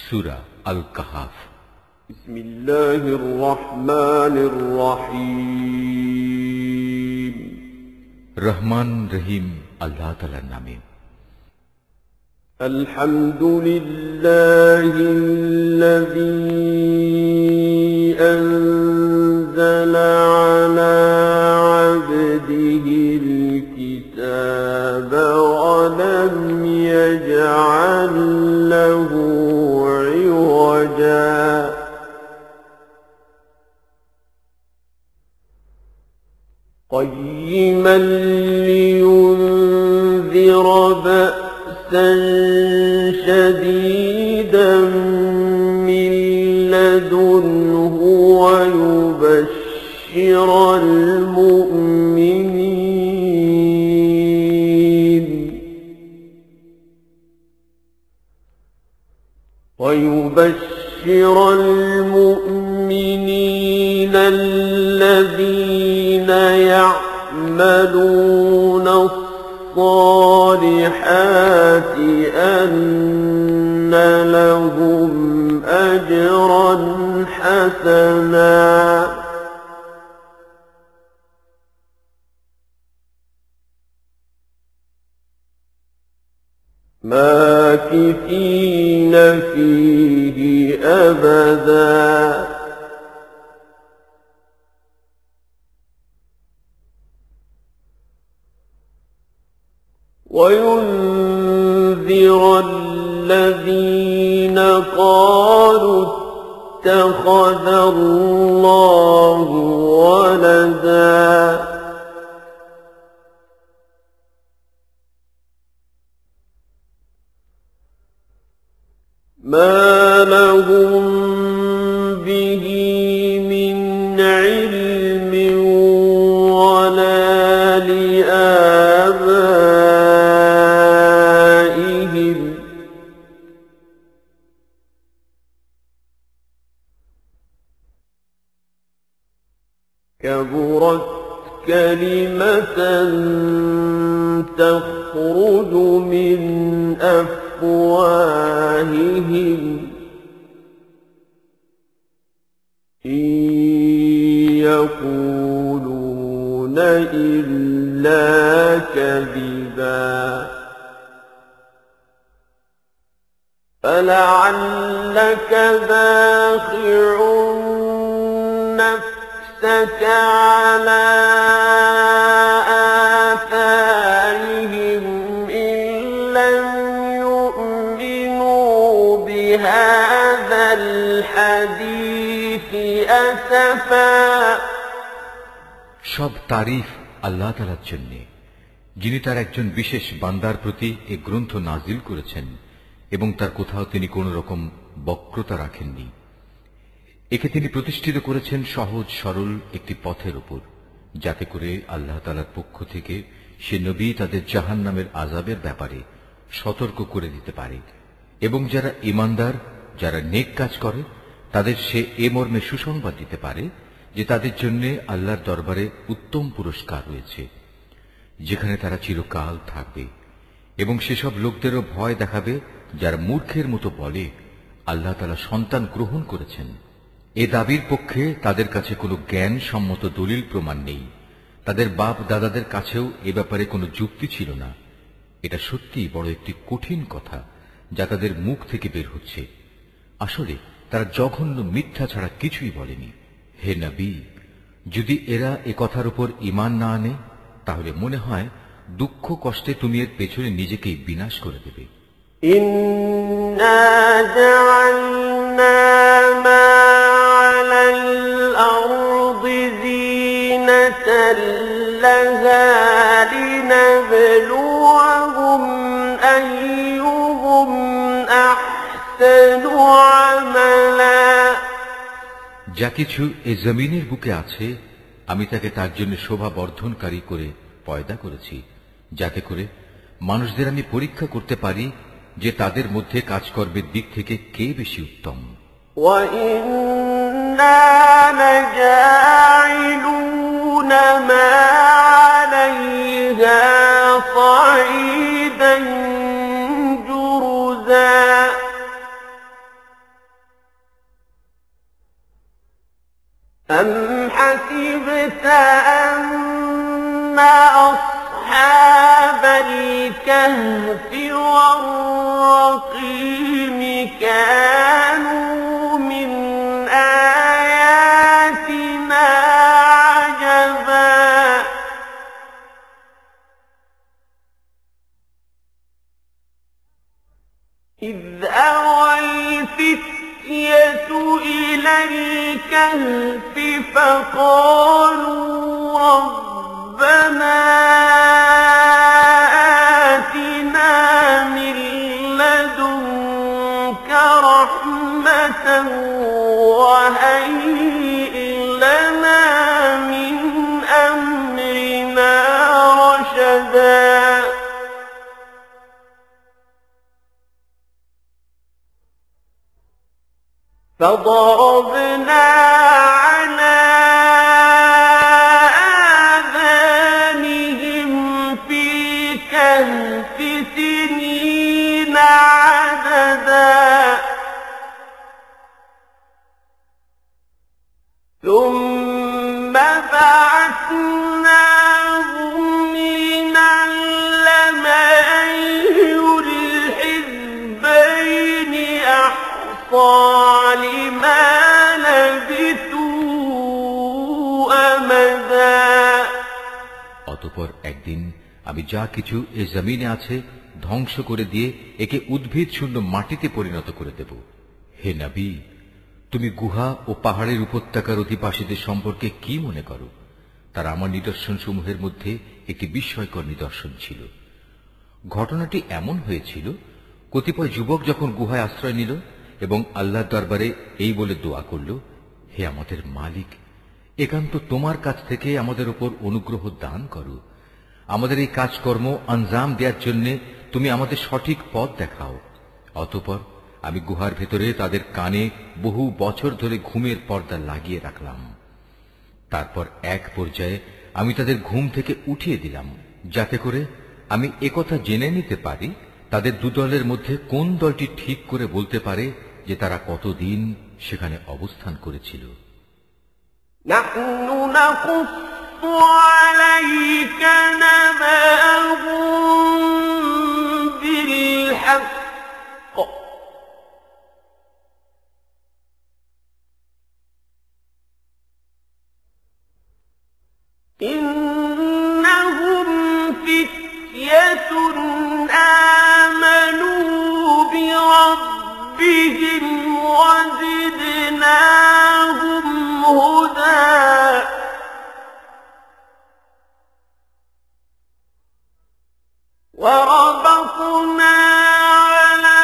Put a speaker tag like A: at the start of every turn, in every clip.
A: সূরা আল কাহাফ।
B: বিসমিল্লাহির রহমানির রহিম।
A: রহমান রহিম আল্লাহ তাআলার নামে।
B: আলহামদুলিল্লাহিল্লাযী আনজালা আলা আবদিহিল কিতাবা ওয়া লাম ইয়াজআল লাহু ইওয়াজা قيما لينذر بأسا شديدا من لدنه ويبشر المؤمنين الذين يعملون الصالحات أن لهم أجرا حسنا ماكثين فيه أبدا وينذر الذين قالوا اتخذ الله ولدا ما لهم به من علم ولا لآبائهم كبرت كلمة تخرج من أفواههم إن يقولون إلا كذبا فلعلك باخع نفسك على آثارهم إن لم يؤمنوا بهذا الحديث أسفا
A: সব তারিফ আল্লাহ তাআলার জন্য, যিনি তার একজন বিশেষ বান্দার প্রতি এই গ্রন্থ নাজিল করেছেন এবং তার কোথাও তিনি কোন রকম বক্রতা রাখেননি। একে তিনি প্রতিষ্ঠিত করেছেন সহজ সরল একটি পথের উপর, যাতে করে আল্লাহ তাআলার পক্ষ থেকে সে নবী তাদের জাহান্নামের আযাবের ব্যাপারে সতর্ক করে দিতে পারে এবং যারা ঈমানদার, যারা নেক কাজ করে, তাদের সে এ মর্মে সুসংবাদ দিতে পারে যে তাদের জন্য আল্লাহর দরবারে উত্তম পুরস্কার রয়েছে, যেখানে তারা চিরকাল থাকবে। এবং সেসব লোকদেরও ভয় দেখাবে যারা মূর্খের মতো বলে আল্লাহ তাআলা সন্তান গ্রহণ করেছেন। এ দাবির পক্ষে তাদের কাছে কোনো জ্ঞান সম্মত দলিল প্রমাণ নেই। তাদের বাপ দাদাদের কাছেও এ ব্যাপারে কোনো যুক্তি ছিল না। এটা সত্যিই বড় একটি কঠিন কথা যা তাদের মুখ থেকে বের হচ্ছে। আসলে তারা জঘন্য মিথ্যা ছাড়া কিছুই বলেনি। হে নবী, যদি এরা এ কথার উপর ঈমান না আনে তাহলে মনে হয় দুঃখ কষ্টে তুমি এর পেছনে নিজেকেই বিনাশ করে দেবে।
B: ইন্না জাআলনা মা আলাল আরদি যিনাতাল লাহা লিনাবলুয়াহুম আইয়ুহুম আহসানু আমালা।
A: যা কিছু এ জমিনের বুকে আছে আমি তাকে তার জন্য শোভা বর্ধনকারী করে পয়দা করেছি, যাতে করে মানুষদের আমি পরীক্ষা করতে পারি যে তাদের মধ্যে কাজকর্মের দিক থেকে কে বেশি উত্তম।
B: أم حسبت أن أصحاب الكهف والرقيم كانوا من آياتنا عجبا إذ أوى الفتية إلى الكهف فقالوا ربنا آتنا من لدنك رحمة وهيئ لنا من أمرنا رشدا فضربنا على آذانهم في الكهف سنين عددا ثم بعثناهم لنعلم أي الحزبين أحصى لما لبثوا أمدا
A: অতঃপর একদিন আমি যা কিছু এ জমিনে আছে ধ্বংস করে দিয়ে একে উদ্ভিদ শূন্য মাটিতে পরিণত করে দেব। হে নবী, তুমি গুহা ও পাহাড়ের উপত্যকার অধিবাসীদের সম্পর্কে কি মনে করো? তারা আমার নিদর্শন সমূহের মধ্যে একটি বিস্ময়কর নিদর্শন ছিল। ঘটনাটি এমন হয়েছিল, কতিপয় যুবক যখন গুহায় আশ্রয় নিল এবং আল্লাহর দরবারে এই বলে দোয়া করল, হে আমাদের মালিক, একান্ত তোমার কাছ থেকে আমাদের উপর অনুগ্রহ দান করো। আমাদের এই কাজকর্ম আঞ্জাম দেওয়ার জন্য তুমি আমাদের সঠিক পথ দেখাও। অতঃপর আমি গুহার ভেতরে তাদের কানে বহু বছর ধরে ঘুমের পর্দা লাগিয়ে রাখলাম। তারপর এক পর্যায়ে আমি তাদের ঘুম থেকে উঠিয়ে দিলাম, যাতে করে আমি একথা জেনে নিতে পারি তাদের দুদলের মধ্যে কোন দলটি ঠিক করে বলতে পারে যে তারা কতদিন সেখানে অবস্থান করেছিল।
B: نحن نقص عليك نبأهم بالحق إنهم فتية آمنوا بربهم وزدناهم هدى وربطنا على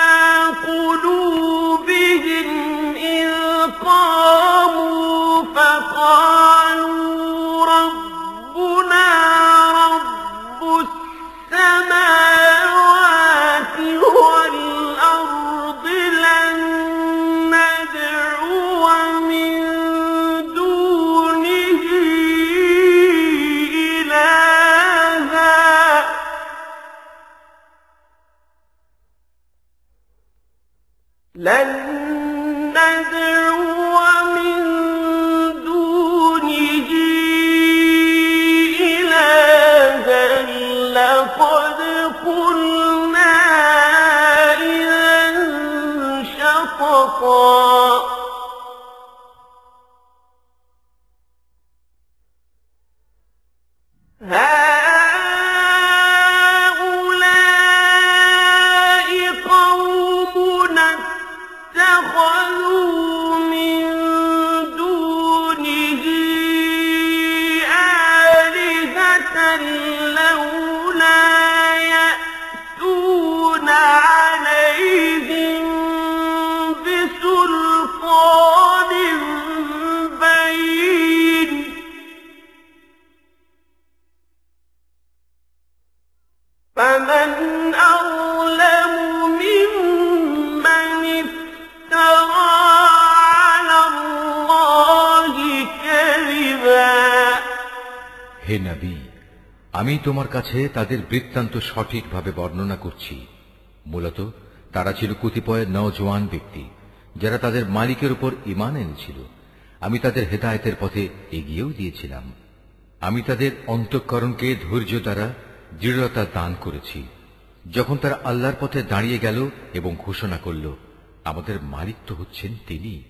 B: قلوبهم إذ قاموا فقالوا ربنا رب السماوات والأرض لن ندعو من دونه إلها لن ندعو من دونه إلها لقد قلنا إذا شططا هؤلاء قومنا اتخذوا من دونه آلهة لولا يأتون عليهم بسلطان بين فمن أظلم ممن افترى على الله كذبا
A: হে নবী, আমি তোমার কাছে তাদের বৃত্তান্ত সঠিকভাবে বর্ণনা করছি। মূলত তারা ছিল কতিপয় নওজোয়ান ব্যক্তি, যারা তাদের মালিকের উপর ঈমান এনেছিল। আমি তাদের হেদায়েতের পথে এগিয়েও দিয়েছিলাম। আমি তাদের অন্তঃকরণকে ধৈর্য দ্বারা দৃঢ়তা দান করেছি। যখন তারা আল্লাহর পথে দাঁড়িয়ে গেল এবং ঘোষণা করল, আমাদের মালিক তো হচ্ছেন তিনি,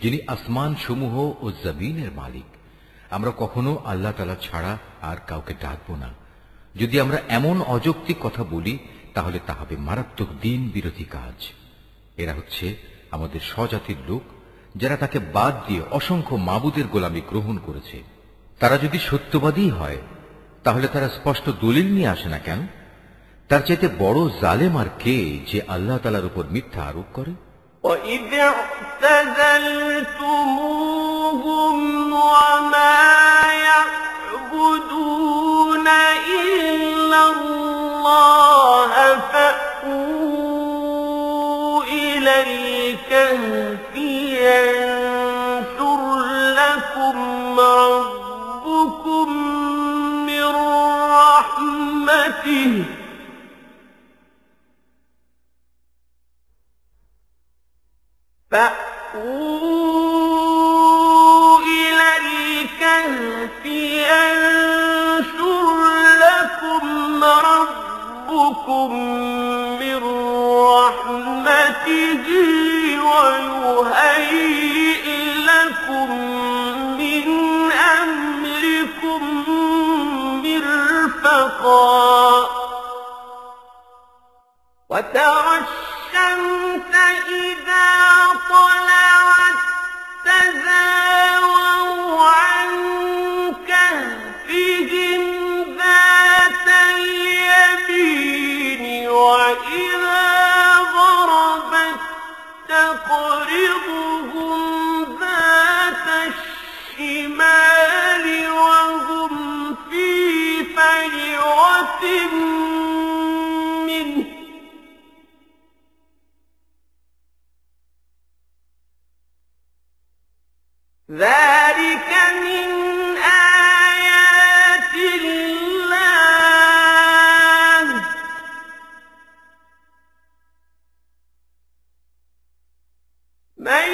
A: যিনি আসমান সমূহ ও জমিনের মালিক। আমরা কখনো আল্লাহ তাআলা ছাড়া আর কাউকে ডাকব না। যদি আমরা এমন অযৌক্তিক কথা বলি, তাহলে তা হবে মারাত্মক দিন বিরোধী কাজ। এরা হচ্ছে আমাদের স্বজাতির লোক, যারা তাকে বাদ দিয়ে অসংখ্য মাবুদের গোলামি গ্রহণ করেছে। তারা যদি সত্যবাদী হয়, তাহলে তারা স্পষ্ট দলিল নিয়ে আসে না কেন? তার চাইতে বড় জালেম আর কে, যে আল্লাহ তাআলার উপর মিথ্যা আরোপ করে?
B: وَإِذِ اعْتَزَلْتُمُوهُمْ وَمَا يَعْبُدُونَ إِلَّا اللَّهَ فَأْوُوا إِلَى الْكَهْفِ يَنشُرْ لَكُمْ رَبُّكُم مِّن رَّحْمَتِهِ فَأْوُوا إِلَى الْكَهْفِ يَنشُرْ لَكُمْ رَبُّكُم مِّن رَّحْمَتِهِ وَيُهَيِّئْ لَكُم مِّنْ أَمْرِكُم مِّرْفَقًا وَتَرَى الشَّمْسَ إِذَا طَلَعَت تَّزَاوَرُ عَن كَهْفِهِمْ ذَاتَ الْيَمِينِ وَإِذَا غَرَبَت تَّقْرِضُهُمْ ذَاتَ الشِّمَالِ وَهُمْ فِي فَجْوَةٍ مِّنْهُ ذَلِكَ مِنْ آيَاتِ اللَّهِ مَن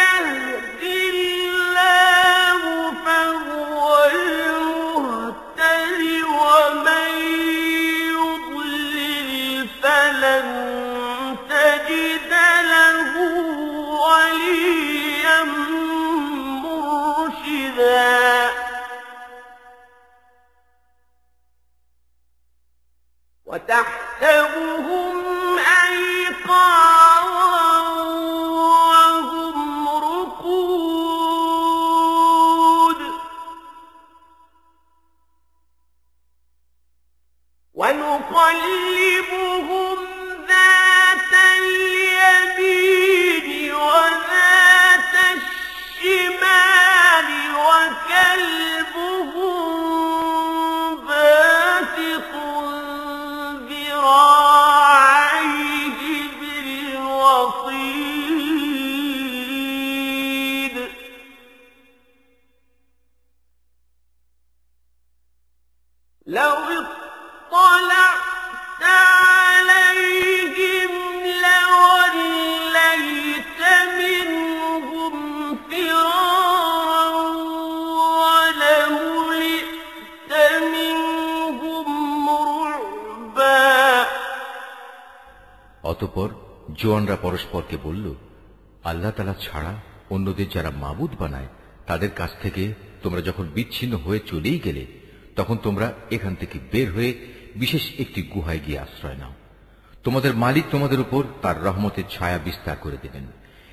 B: يَهْدِ اللَّهُ فَهُوَ الْمُهْتَدِ وَمَن يُضْلِلْ فَلَن تَجِدَ لَهُ وَلِيًّا مرشدا وتحسبهم أيقاظا وهم رقود ونقلبهم ذات اليمين وذات الشمال وكلبهم باسط ذراعيه بالوصيد لو اطلعت عليهم لوليت منهم فرارا ولملئت منهم رعبا
A: অতঃপর জোয়ানরা পরস্পরকে বলল, আল্লাহ তাআলা ছাড়া অন্যদের যারা মাবুদ বানায়, তাদের কাছ থেকে তোমরা যখন বিচ্ছিন্ন হয়ে চলেই গেলে, তখন তোমরা এখান থেকে বের হয়ে বিশেষ একটি গুহায় গিয়ে আশ্রয় নাও। তোমাদের মালিক তোমাদের উপর তার রহমতের ছায়া বিস্তার করে দেবেন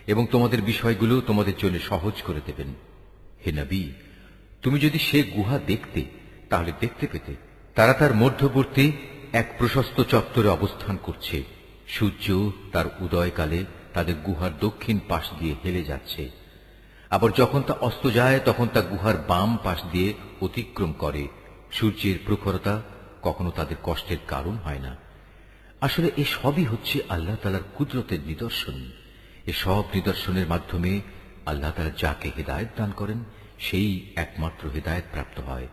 A: এবং তোমাদের বিষয়গুলো তোমাদের জন্য সহজ করে দেবেন। হে নবী, তুমি যদি সে গুহা দেখতে, তাহলে দেখতে পেতে তারা তার মধ্যবর্তী এক প্রশস্ত চত্বরে অবস্থান করছে। সূর্য তার উদয়কালে তাদের গুহার দক্ষিণ পাশ দিয়ে হেলে যাচ্ছে, আবার যখন তা অস্ত যায় তখন তা গুহার বাম পাশ দিয়ে অতিক্রম করে। সূর্যের প্রখরতা কখনো তাদের কষ্টের কারণ হয় না। আসলে এ সবই হচ্ছে আল্লাহ তাআলার কুদরতের নিদর্শন। এ সব নিদর্শনের মাধ্যমে আল্লাহ তাআলা যাকে হেদায়েত দান করেন, সেই একমাত্র হেদায়েত প্রাপ্ত হয়,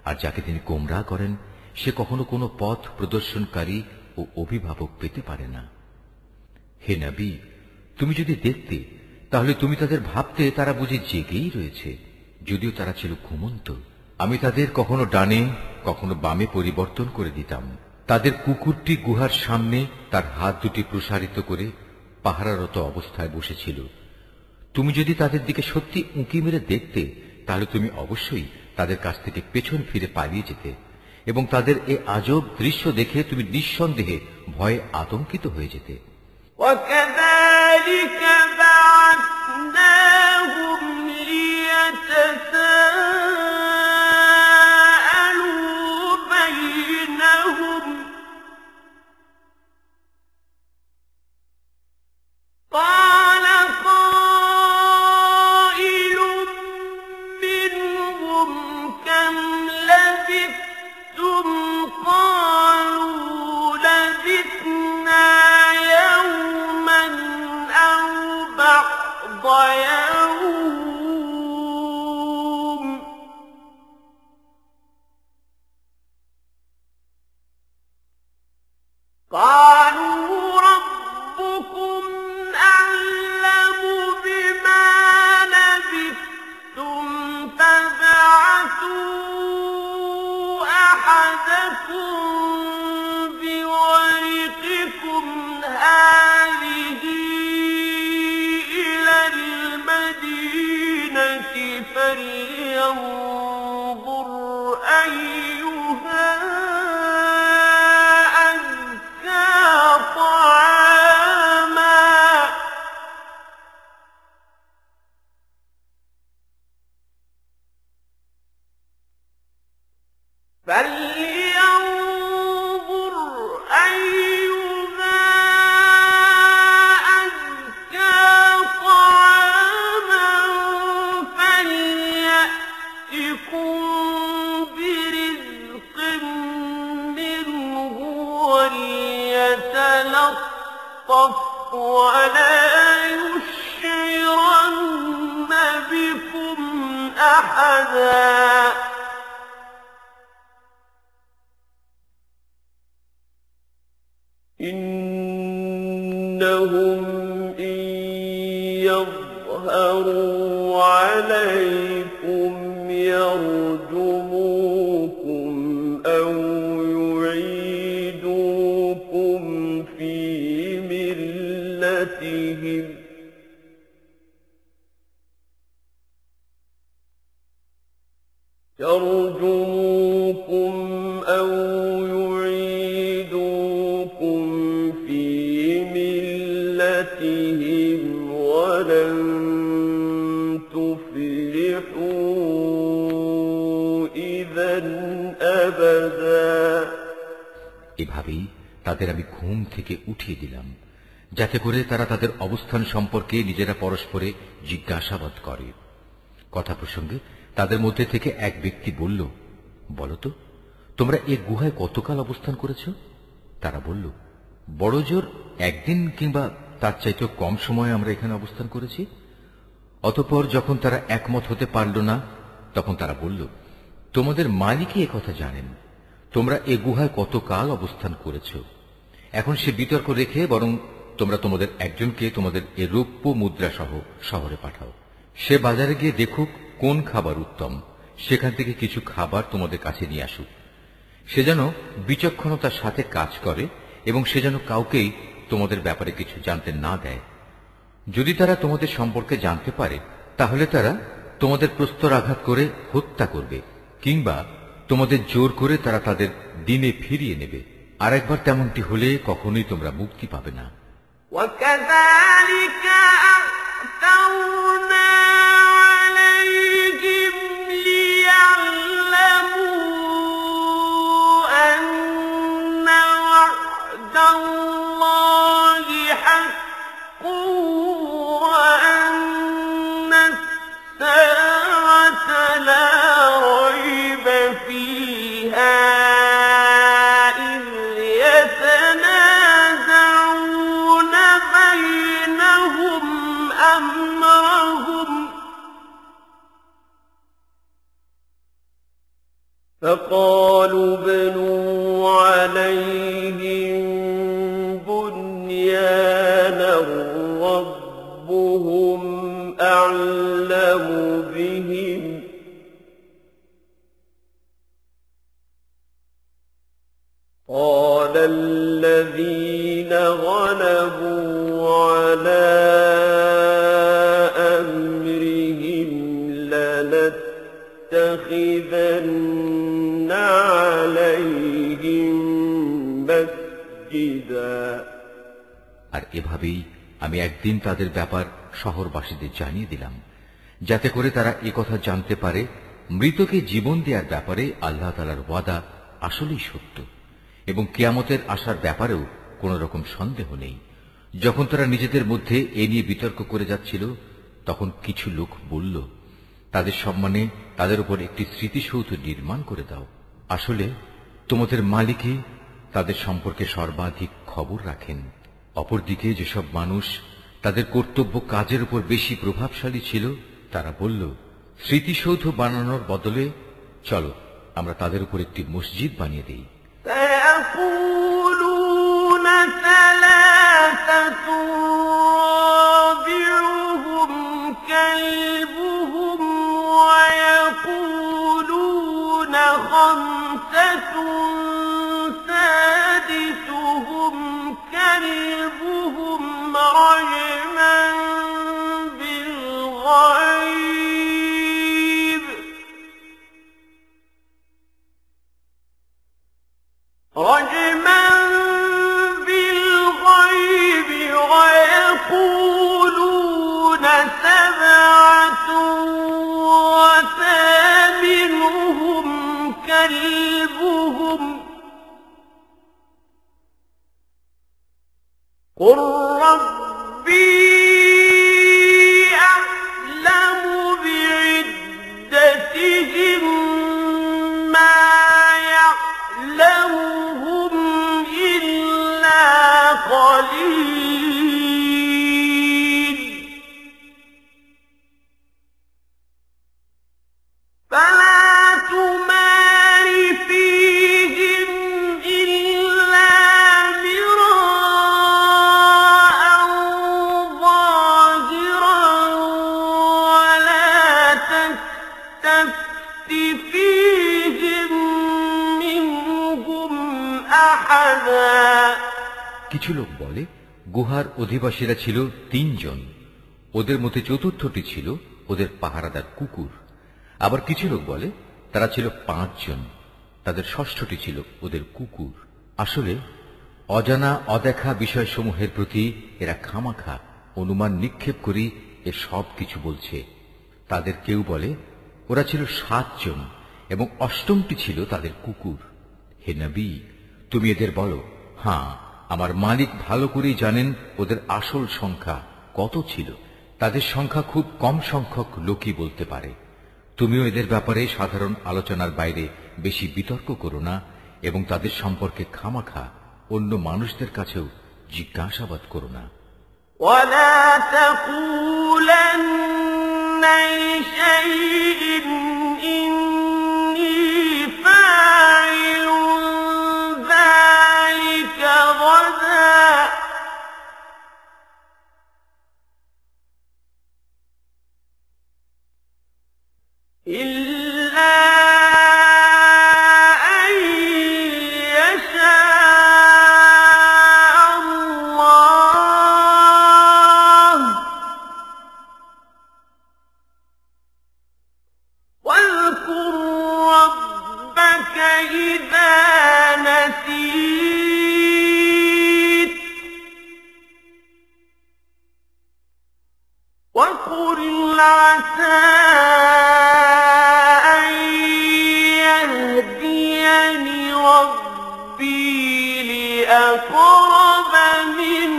A: আর যাকে তিনি গোমরাহ করেন, সে কখনো কোনো পথ প্রদর্শনকারী ও অভিভাবক পেতে পারে না। হে নবী, তুমি যদি দেখতে, তাহলে তুমি তাদের ভাবতে তারা বুঝি জেগেই রয়েছে, যদিও তারা ছিল ঘুমন্ত। আমি তাদের কখনো ডানে কখনো বামে পরিবর্তন করে দিতাম। তাদের কুকুরটি গুহার সামনে তার হাত দুটি প্রসারিত করে পাহারারত অবস্থায় বসেছিল। তুমি যদি তাদের দিকে সত্যি উঁকি মেরে দেখতে, তাহলে তুমি অবশ্যই তাদের কাছ থেকে পেছন ফিরে পালিয়ে যেতে, এবং তাদের এ আজব দৃশ্য দেখে তুমি নিঃসন্দেহে ভয়ে আতঙ্কিত হয়ে যেতে।
B: وكذلك بعثناهم ليتساءلوا بينهم قال قائل منهم كم لبثتم قالوا لبثنا يوما أو بعض يوم قالوا ربكم أعلم بما لبثتم فابعثوا أحدكم بورقكم هذه إلى المدينة فلينظر أيها أزكى طعاما فلينظر أيها أزكى طعاما فليأتكم برزق منه وليتلطف ولا يشعرن بكم أحدا إنهم إن يظهروا عليكم يرجموكم أو يعيدوكم في ملتهم يرجموكم أو يعيدوكم في ملتهم ولن تفلحوا إذا أبدا
A: এভাবেই তাদের আমি ঘুম থেকে উঠিয়ে দিলাম, যাতে করে তারা তাদের অবস্থান সম্পর্কে নিজেরা পরস্পরে জিজ্ঞাসাবাদ করে। কথা প্রসঙ্গে তাদের মধ্যে থেকে এক ব্যক্তি বলল, বলতো তোমরা এ গুহায় কতকাল অবস্থান করেছ? তারা বলল, বড় জোর একদিন কিংবা তার চাইতেও কম সময়ে আমরা এখানে অবস্থান করেছি। অতঃপর যখন তারা একমত হতে পারল না, তখন তারা বলল, তোমাদের মালিকই একথা জানেন, তোমরা এ গুহায় কতকাল অবস্থান করেছ। এখন সে বিতর্ক রেখে বরং তোমরা তোমাদের একজনকে তোমাদের এ রৌপ্য মুদ্রা সহ শহরে পাঠাও। সে বাজারে গিয়ে দেখুক কোন খাবার উত্তম, সেখান থেকে কিছু খাবার তোমাদের কাছে নিয়ে আসুক। সে যেন বিচক্ষণতার সাথে কাজ করে এবং সে যেন কাউকেই তোমাদের ব্যাপারে কিছু জানতে না দেয়। যদি তারা তোমাদের সম্পর্কে জানতে পারে, তাহলে তারা তোমাদের প্রস্তরাঘাত করে হত্যা করবে, কিংবা তোমাদের জোর করে তারা তাদের দিনে ফিরিয়ে নেবে। আর একবার তেমনটি হলে কখনোই তোমরা মুক্তি পাবে না।
B: وكذلك أعثرنا عليهم ليعلموا أن وعد الله حق وأن الساعة لا ريب فيها إذ يتنازعون بينهم أمرهم فقالوا ابنوا عليهم بنيانا ربهم أعلم بهم قال الذين غلبوا على أمرهم لنتخذن عليهم مسجدا।
A: আর এভাবেই আমি একদিন তাদের ব্যাপার শহরবাসীদের জানিয়ে দিলাম, যাতে করে তারা একথা জানতে পারে মৃতকে জীবন দেওয়ার ব্যাপারে আল্লাহ তাআলার ওয়াদা আসলেই সত্য এবং কিয়ামতের আসার ব্যাপারেও কোন রকম সন্দেহ নেই। যখন তারা নিজেদের মধ্যে এ নিয়ে বিতর্ক করে যাচ্ছিল, তখন কিছু লোক বলল, তাদের সম্মানে তাদের উপর একটি স্মৃতিসৌধ নির্মাণ করে দাও। আসলে তোমাদের মালিকই তাদের সম্পর্কে সর্বাধিক খবর রাখেন। অপরদিকে যেসব মানুষ তাদের কর্তব্য কাজের উপর বেশি প্রভাবশালী ছিল, তারা বলল, স্মৃতিসৌধ বানানোর বদলে চলো আমরা তাদের উপর একটি মসজিদ বানিয়ে দিই।
B: سيقولون ثلاثة رابعهم كلبهم ويقولون خمسة سادسهم كلبهم رجما بالغيب ويقولون سبعة وثامنهم كلبهم قل ربي أعلم بعدتهم ما يعلمهم إلا قليل فلا تمار فيهم إلا مراء ظاهرا ولا تستفت فيهم منهم أحدا।
A: কিছু লোক বলে, গুহার অধিবাসীরা ছিল ৩ জন, ওদের মধ্যে চতুর্থটি ছিল ওদের পাহারাদার কুকুর। আবার কিছু লোক বলে তারা ছিল ৫ জন, তাদের ষষ্ঠটি ছিল ওদের কুকুর। আসলে অজানা অদেখা বিষয়সমূহের প্রতি এরা খামাখা অনুমান নিক্ষেপ করি এ সব কিছু বলছে। তাদের কেউ বলে ওরা ছিল ৭ জন এবং অষ্টমটি ছিল তাদের কুকুর। হে নবী, তুমি এদের বলো, হ্যাঁ, আমার মালিক ভালো করেই জানেন ওদের আসল সংখ্যা কত ছিল। তাদের সংখ্যা খুব কম সংখ্যক লোকই বলতে পারে। তুমিও এদের ব্যাপারে সাধারণ আলোচনার বাইরে বেশি বিতর্ক করো না এবং তাদের সম্পর্কে খামাখা অন্য মানুষদের কাছেও জিজ্ঞাসাবাদ করো না।
B: ولا تقولن لشيء إني فاعل ذلك غدا إلا أن يشاء الله واذكر ربك إذا نسيت وقل عسى أن يهديني ربي لأقرب من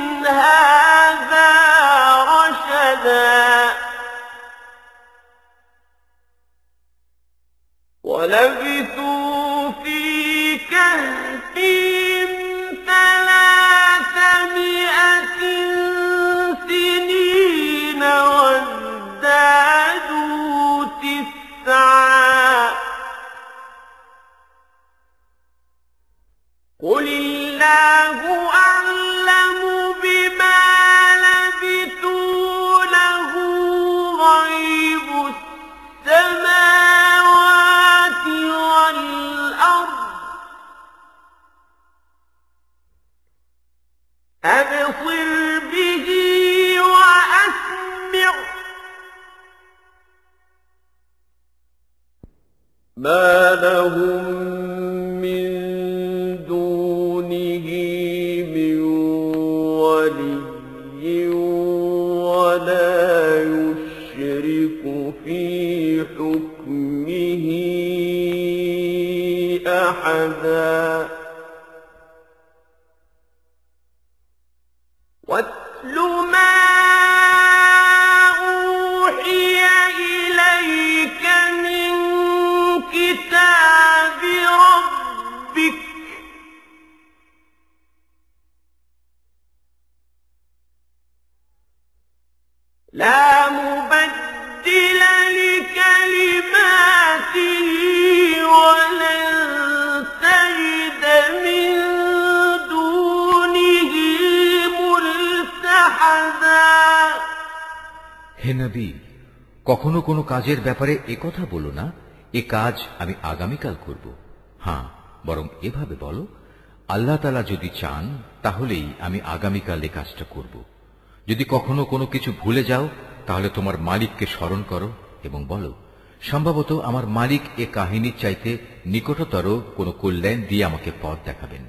B: هذا رشدا ولبثوا في كهفهم 300 سنين وازدادوا 9 قل الله أعلم بما لبثوا له ما لهم من دونه من ولي ولا يشرك في حكمه أحدا واتل ما أوحي إليك من كتاب ربك لا مبدل لكلماته ولن تجد من دونه ملتحدا
A: হে নবী, কখনো কোনো কাজের ব্যাপারে একথা বলো না, এ কাজ আমি আগামীকাল করব। হ্যাঁ, বরং এভাবে বলো, আল্লাহ তাআলা যদি চান তাহলেই আমি আগামীকাল এ কাজটা করব। যদি কখনো কোনো কিছু ভুলে যাও তাহলে তোমার মালিককে স্মরণ করো এবং বলো, সম্ভবত আমার মালিক এ কাহিনীর চাইতে নিকটতর কোনো কল্যাণ দিয়ে আমাকে পথ দেখাবেন।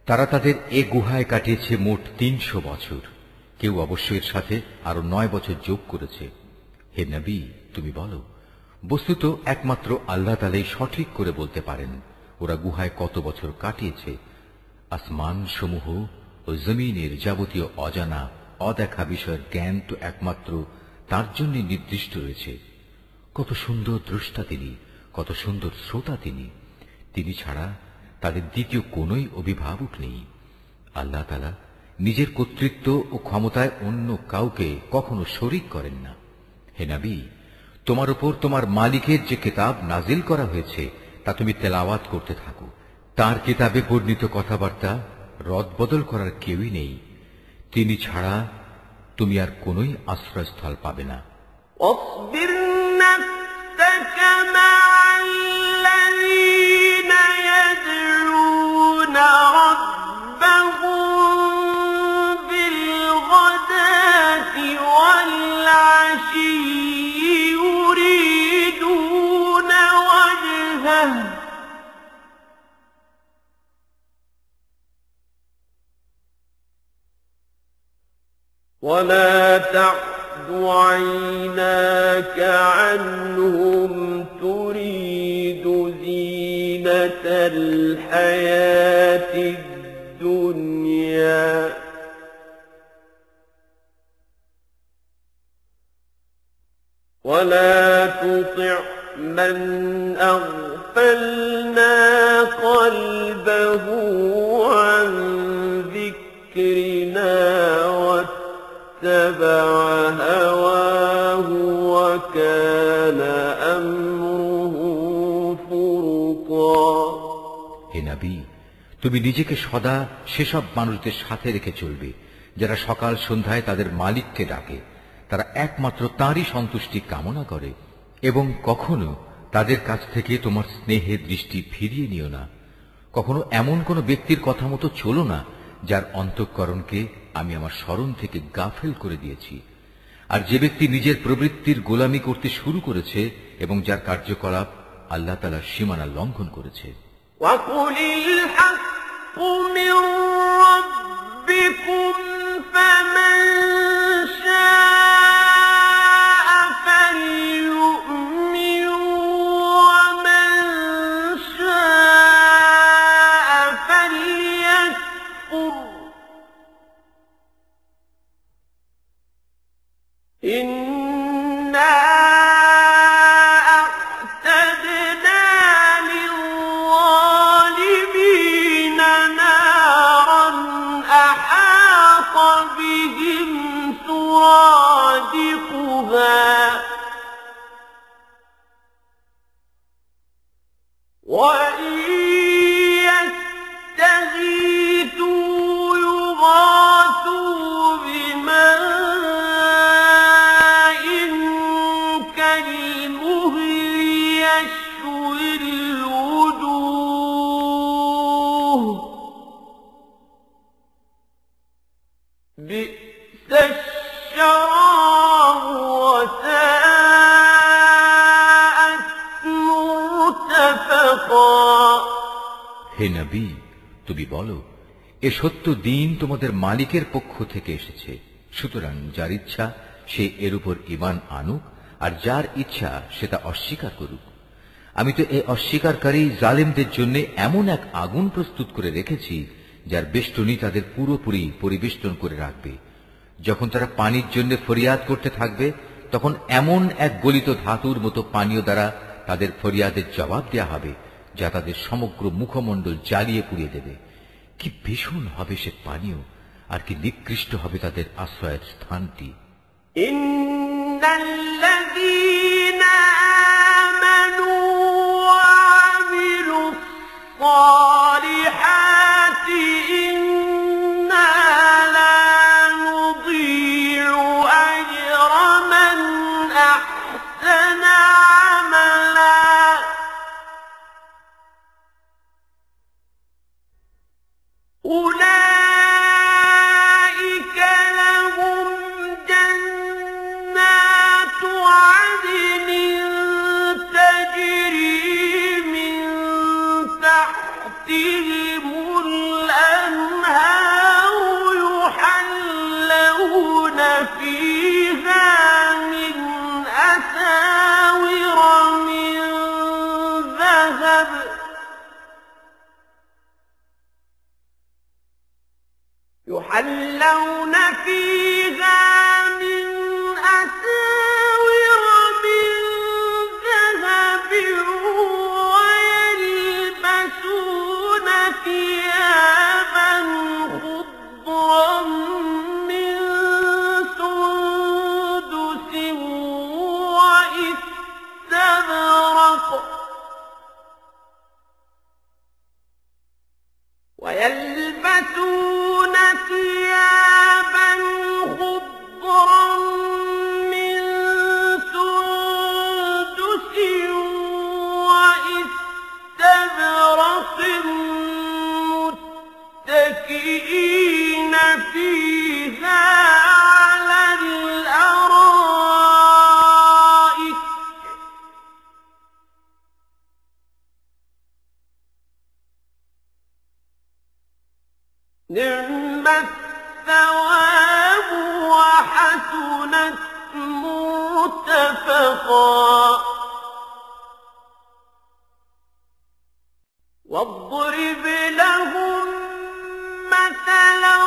A: তারা তাদের এ গুহায় কাটিয়েছে মোট ৩০০ বছর। কেউ অবশ্য এর সাথে আরো ৯ বছর যোগ করেছে। হে নবী, তুমি বলো, বস্তুত একমাত্র আল্লাহ তাআলাই সঠিক করে বলতে পারেন ওরা গুহায় কত বছর কাটিয়েছে। আসমান সমূহ ও জমিনের যাবতীয় অজানা অদেখা বিষয়ের জ্ঞান তো একমাত্র তার জন্য নির্দিষ্ট রয়েছে। কত সুন্দর দ্রষ্টা তিনি, কত সুন্দর শ্রোতা তিনি। তিনি ছাড়া তাদের দ্বিতীয় কোনোই অভিভাবক নেই। আল্লাহ তাআলা নিজের কর্তৃত্ব ও ক্ষমতায় অন্য কাউকে কখনো শরীক করেন না। হে নবী, তোমার উপর তোমার মালিকের যে কিতাব নাজিল করা হয়েছে তা তুমি তেলাওয়াত করতে থাকো। তার কিতাবে বর্ণিত কথাবার্তা রদবদল করার কেউই নেই। তিনি ছাড়া তুমি আর কোনোই আশ্রয়স্থল পাবে না।
B: واصبر نفسك مع الذين يدعون ربهم بالغداة والعشي يريدون وجهه ولا تعد عيناك عنهم تريد زينة الحياة الدنيا ولا تطع من أغفلنا قلبه عن ذكرنا واتبع هواه وكان أمره فرطا
A: হে নবী, তুমি নিজেকে সদা সেসব মানুষদের সাথে রেখে চলবে যারা সকাল সন্ধ্যায় তাদের মালিককে ডাকে। তারা একমাত্র তাঁরই সন্তুষ্টি কামনা করে এবং কখনো তাদের কাছ থেকে তোমার স্নেহের দৃষ্টি ফিরিয়ে নিও না। কখনো এমন কোন ব্যক্তির কথা মতো চলো না যার অন্তঃকরণকে আমি আমার স্মরণ থেকে গাফেল করে দিয়েছি। আর যে ব্যক্তি নিজের প্রবৃত্তির গোলামি করতে শুরু করেছে এবং যার কার্যকলাপ আল্লাহ তাআলার সীমানা লঙ্ঘন করেছে।
B: وَقُلِ الْحَقُّ مِنْ رَبِّكُمْ فَمَنْ شَاءَ فَلْيُؤْمِنْ وَمَنْ شَاءَ فَلْيَكْفُرْ إِنَّا أَعْتَدْنَا لِلظَّالِمِينَ نَارًا أَحَاطَ بِهِمْ سُرَادِقُهَا وَإِنْ يَسْتَغِيثُوا يُغَاثُوا بِمَاءٍ كَالْمُهْلِ يَشْوِي الْوُجُوهَ بِئْسَ الشَّرَابُ وَسَاءَتْ مُرْتَفَقًا
A: হে নবী, তুমি বলো, এ সত্য দিন তোমাদের মালিকের পক্ষ থেকে এসেছে। সুতরাং যার ইচ্ছা সে এর উপর ঈমান আনুক, আর যার ইচ্ছা সে তা অস্বীকার করুক। আমি তো এই অস্বীকারী জালেমদের জন্য এমন এক আগুন প্রস্তুত করে রেখেছি যার বেষ্টনী তাদের পুরোপুরি পরিবেষ্টন করে রাখবে। যখন তারা পানির জন্য ফরিয়াদ করতে থাকবে, তখন এমন এক গলিত ধাতুর মতো পানীয় দ্বারা তাদের ফরিয়াদের জবাব দেয়া হবে, যা তাদের সমগ্র মুখমণ্ডল জ্বালিয়ে পুড়িয়ে দেবে। কি ভীষণ হবে সে পানীয়, আর কি নিকৃষ্ট হবে তাদের আশ্রয়ের স্থানটি।
B: ইন্নাল্লাযীনা আমানু ওয়া আমিলুস সালিহাতি ইন্না লা নুযী'ু আজরা মান আহসানা আমালা। أولئك لهم جنات عدن تجري من تحتهم الأنهار يحلون فيها من أساور من ذهب يحلون فيها من أساور من ذهب ويلبسون ثيابا خضرا من سندس وإستبرق ويلبسون ثيابا خضرا من سندس وإستبرق متكئين فيها على الأرائك نعم الثواب وحسنت مرتفقا واضرب لهم مثلا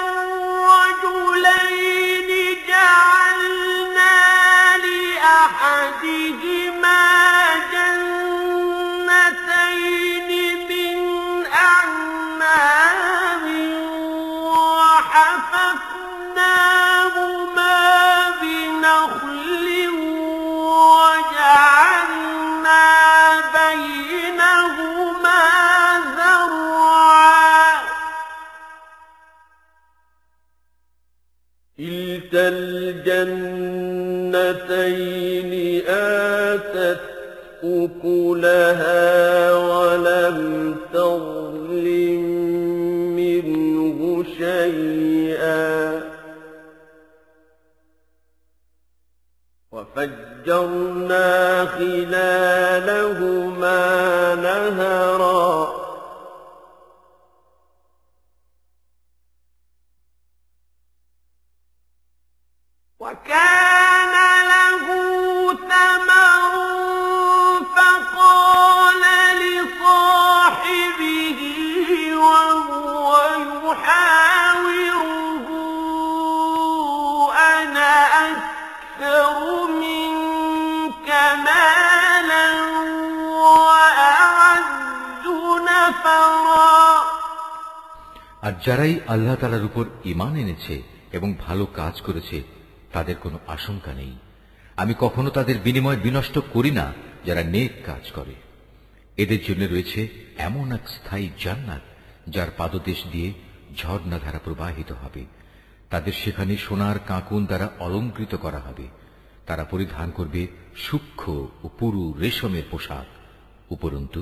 B: رجلين جعلنا لأحدهما جنتين من أعناب وحففناهما بنخل وجعلنا بينهما زرعا كلتا الجنتين آتت أكلها ولم تظلم منه شيئا وفجرنا خلالهما نهرا وكان له ثمر فقال لصاحبه وهو يحاوره أنا أكثر منك مالا وأعز نفرا।
A: আর যারাই আল্লাহ তাআলার উপর ঈমান এনেছে এবং ভালো কাজ করেছে, তাদের কোনো আশঙ্কা নেই। আমি কখনো তাদের বিনিময় বিনষ্ট করি না যারা নেক কাজ করে। এদের জন্য রয়েছে এমন এক স্থায়ী জান্নাত, যার পাদদেশ দিয়ে ঝর্ণাধারা প্রবাহিত হবে। তাদের সেখানে সোনার কাঁকুন দ্বারা অলঙ্কৃত করা হবে। তারা পরিধান করবে সূক্ষ্ম ও পুরু রেশমের পোশাক। উপরন্তু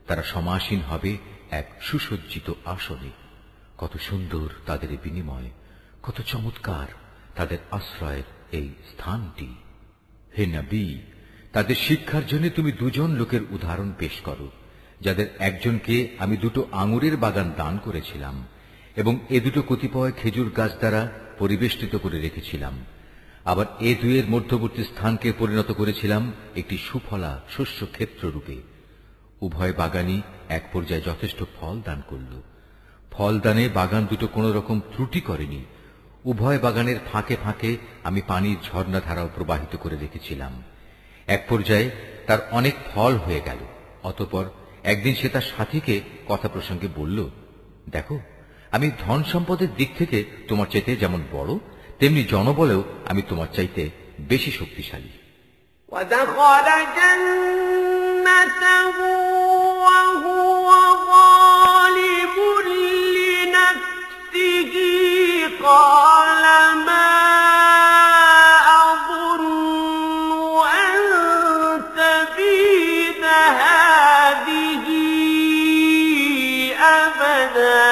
A: তারা সমাসীন হবে এক সুসজ্জিত আসনে। কত সুন্দর তাদের বিনিময়, কত চমৎকার তাদের আশ্রয়ের এই স্থানটি। হে নবী, তাদের শিক্ষার জন্য তুমি দুজন লোকের উদাহরণ পেশ করো, যাদের একজনকে আমি 2টো আঙুরের বাগান দান করেছিলাম এবং এ 2টো কতিপয় খেজুর গাছ দ্বারা পরিবেষ্টিত করে রেখেছিলাম। আবার এ দুয়ের মধ্যবর্তী স্থানকে পরিণত করেছিলাম একটি সুফলা শস্য ক্ষেত্র রূপে। উভয় বাগানই এক পর্যায়ে যথেষ্ট ফল দান করল। ফল দানে বাগান 2টো কোন রকম ত্রুটি করেনি। উভয় বাগানের ফাঁকে ফাঁকে আমি পানির ঝর্ণাধারাও প্রবাহিত করে রেখেছিলাম। এক পর্যায়ে তার অনেক ফল হয়ে গেল। অতঃপর একদিন সে তার সাথীকে কথা প্রসঙ্গে বলল, দেখো, আমি ধন সম্পদের দিক থেকে তোমার চাইতে যেমন বড়, তেমনি জনবলেও আমি তোমার চাইতে বেশি শক্তিশালী।
B: ودخل جنته وهو ظالم لنفسه قال ما أظن أن تبيد هذه أبدا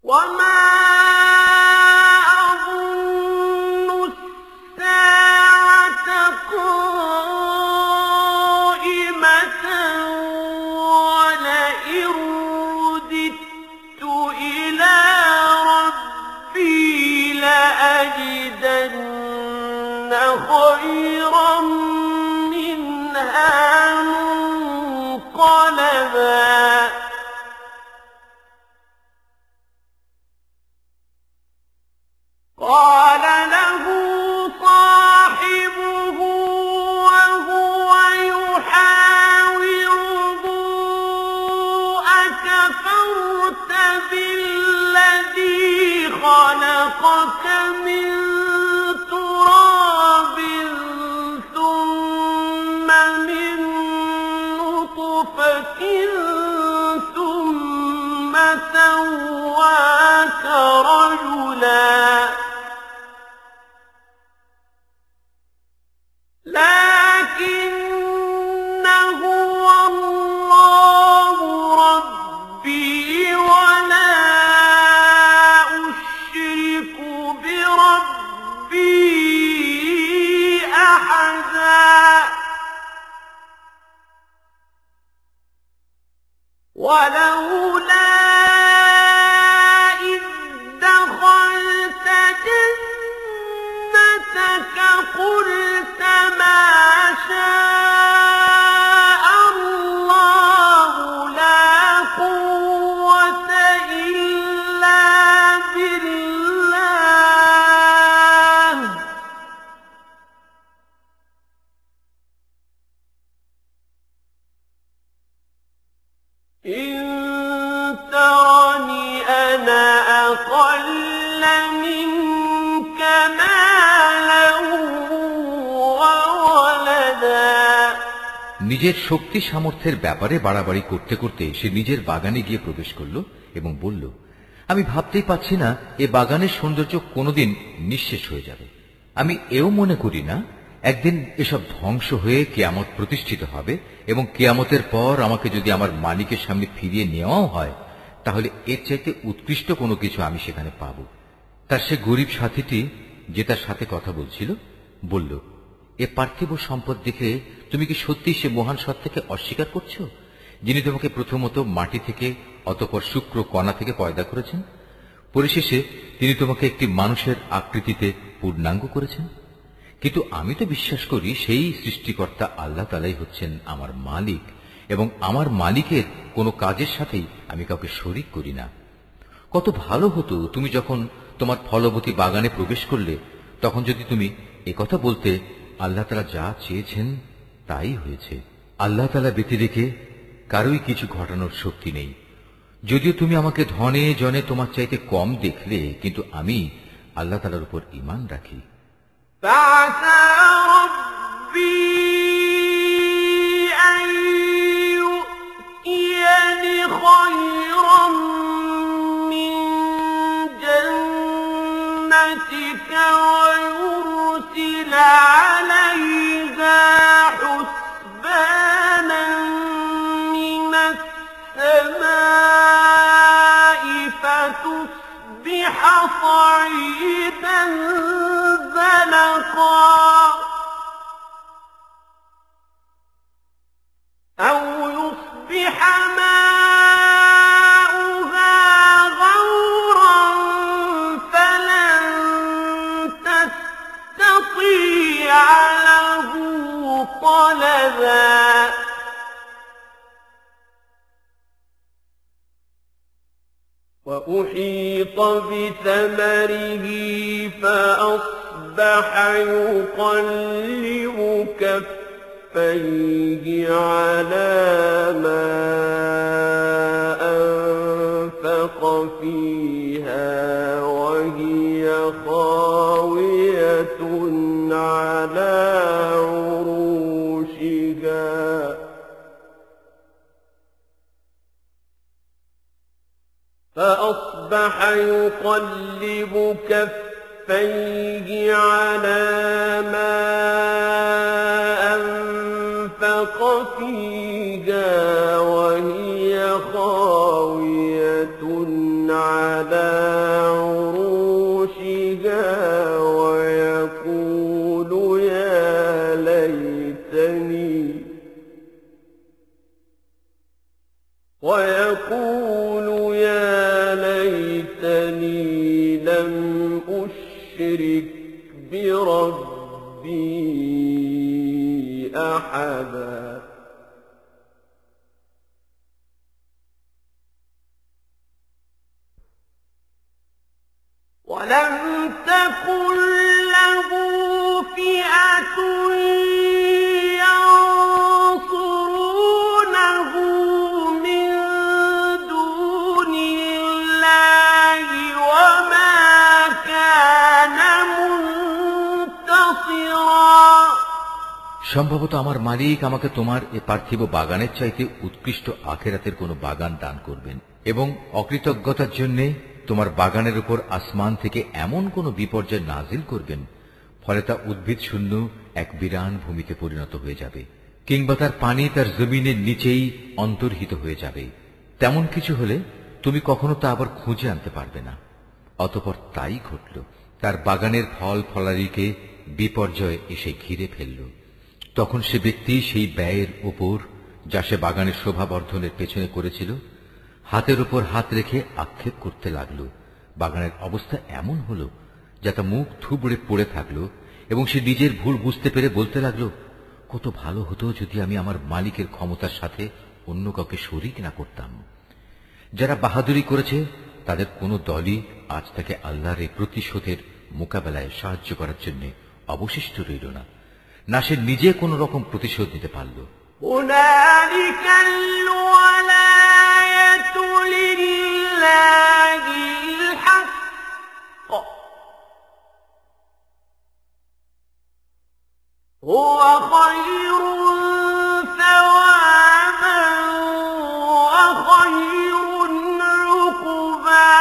B: وما أظن الساعة قائمة ولئن رددت إلى ربي لأجدن خيرا منها منقلبا قال له صاحبه وهو يحاوره أكفرت بالذي خلقك من تراب ثم من نطفة ثم سواك رجلا لكن هو الله ربي ولا أشرك بربي أحدا ولولا إذ دخلت جنتك قلت ما شاء الله لا قوة إلا بالله إن ترني أنا أقل منك مالا وولدا
A: নিজের শক্তি সামর্থ্যের ব্যাপারে বাড়াবাড়ি করতে করতে সে নিজের বাগানে গিয়ে প্রবেশ করল এবং বলল, আমি ভাবতেই পাচ্ছি না এ বাগানের সৌন্দর্য কোনোদিন নিঃশেষ হয়ে যাবে। আমি এও মনে করি না একদিন এসব ধ্বংস হয়ে কিয়ামত প্রতিষ্ঠিত হবে এবং কিয়ামতের পর আমাকে যদি আমার মালিকের সামনে ফিরিয়ে নেওয়াও হয়, তাহলে এর চাইতে উৎকৃষ্ট কোনো কিছু আমি সেখানে পাব। তার সে গরিব সাথীটি, যে তার সাথে কথা বলছিল, বলল, এ পার্থিব সম্পদ দেখে তুমি কি সত্যি সে মহান সত্তাকে অস্বীকার করছো, যিনি তোমাকে প্রথমত মাটি থেকে অতঃপর শুক্র কণা থেকে পয়দা করেছেন, পরিশেষে তিনি তোমাকে একটি মানুষের আকৃতিতে পূর্ণাঙ্গ করেছেন? কিন্তু আমি তো বিশ্বাস করি সেই সৃষ্টিকর্তা আল্লাহ তাআলাই হচ্ছেন আমার মালিক এবং আমার মালিকের কোনো কাজের সাথেই আমি কাউকে শরীক করি না। কত ভালো হতো তুমি যখন তোমার ফলবতী বাগানে প্রবেশ করলে তখন যদি তুমি একথা বলতে, আল্লাহ তাআলা যা চেয়েছেন তাই হয়েছে। আল্লাহ তাআলা ব্যতিরেকে কারোই কিছু ঘটানোর শক্তি নেই। যদিও তুমি আমাকে ধনে জনে তোমার চাইতে কম দেখলে, কিন্তু আমি আল্লাহ তাআলার উপর ঈমান রাখি।
B: فعسى ربي أن يؤتيني خيرا من جنتك ويرسل عليها حسبانا من السماء فتصبح صعيدا زلقا أو يصبح ماؤها غورا فلن تستطيع له طلبا وأحيط بثمره فأصبح يقلب كفيه على ما أنفق فيها وهي خاوية على عروشها فأصبح يقلب كفيه على ما أنفق فيها وهي خاوية على عروشها ويقول يا ليتني لم أشرك بربي أحدا ولم تكن له فئة ينصرونه من دون الله وما كان منتصرا
A: সম্ভবত আমার মালিক আমাকে তোমার এ পার্থিব বাগানের চাইতে উৎকৃষ্ট আখিরাতের কোন বাগান দান করবেন এবং অকৃতজ্ঞতার জন্য তোমার বাগানের উপর আসমান থেকে এমন কোন বিপর্যয় নাজিল করবেন ফলে তা উদ্ভিদ শূন্য এক বিরান ভূমিতে পরিণত হয়ে যাবে কিংবা তার পানি তার জমিনের নিচেই অন্তর্হিত হয়ে যাবে। তেমন কিছু হলে তুমি কখনো তা আবার খুঁজে আনতে পারবে না। অতঃপর তাই ঘটল, তার বাগানের ফল ফলারিকে বিপর্যয় এসে ঘিরে ফেলল। তখন সে ব্যক্তি সেই ব্যয়ের ওপর যা সে বাগানের শোভাবর্ধনের পেছনে করেছিল হাতের উপর হাত রেখে আক্ষেপ করতে লাগল। বাগানের অবস্থা এমন হল যা তা মুখ থুবড়ে পড়ে থাকল এবং সে নিজের ভুল বুঝতে পেরে বলতে লাগল, কত ভালো হতো যদি আমি আমার মালিকের ক্ষমতার সাথে অন্য কাউকে শরীক না করতাম। যারা বাহাদুরি করেছে তাদের কোন দলই আজ তাকে আল্লাহর এই প্রতিশোধের মোকাবেলায় সাহায্য করার জন্য অবশিষ্ট রইল না, না সে নিজে কোন রকম প্রতিশোধ নিতে পারল।
B: هنالك الولاية لله الحق هو خير ثوابا وخير عقبا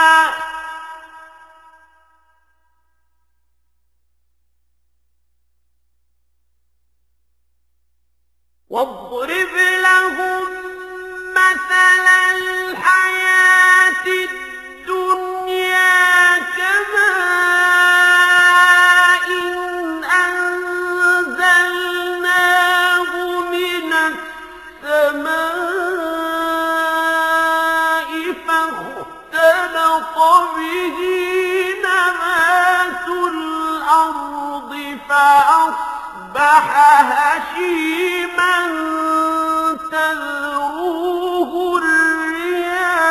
B: واضرب لهم مثل الحياة الدنيا كماء أنزلناه من السماء فاختلط به نبات الأرض فأصبح هشيما تذروه الرياح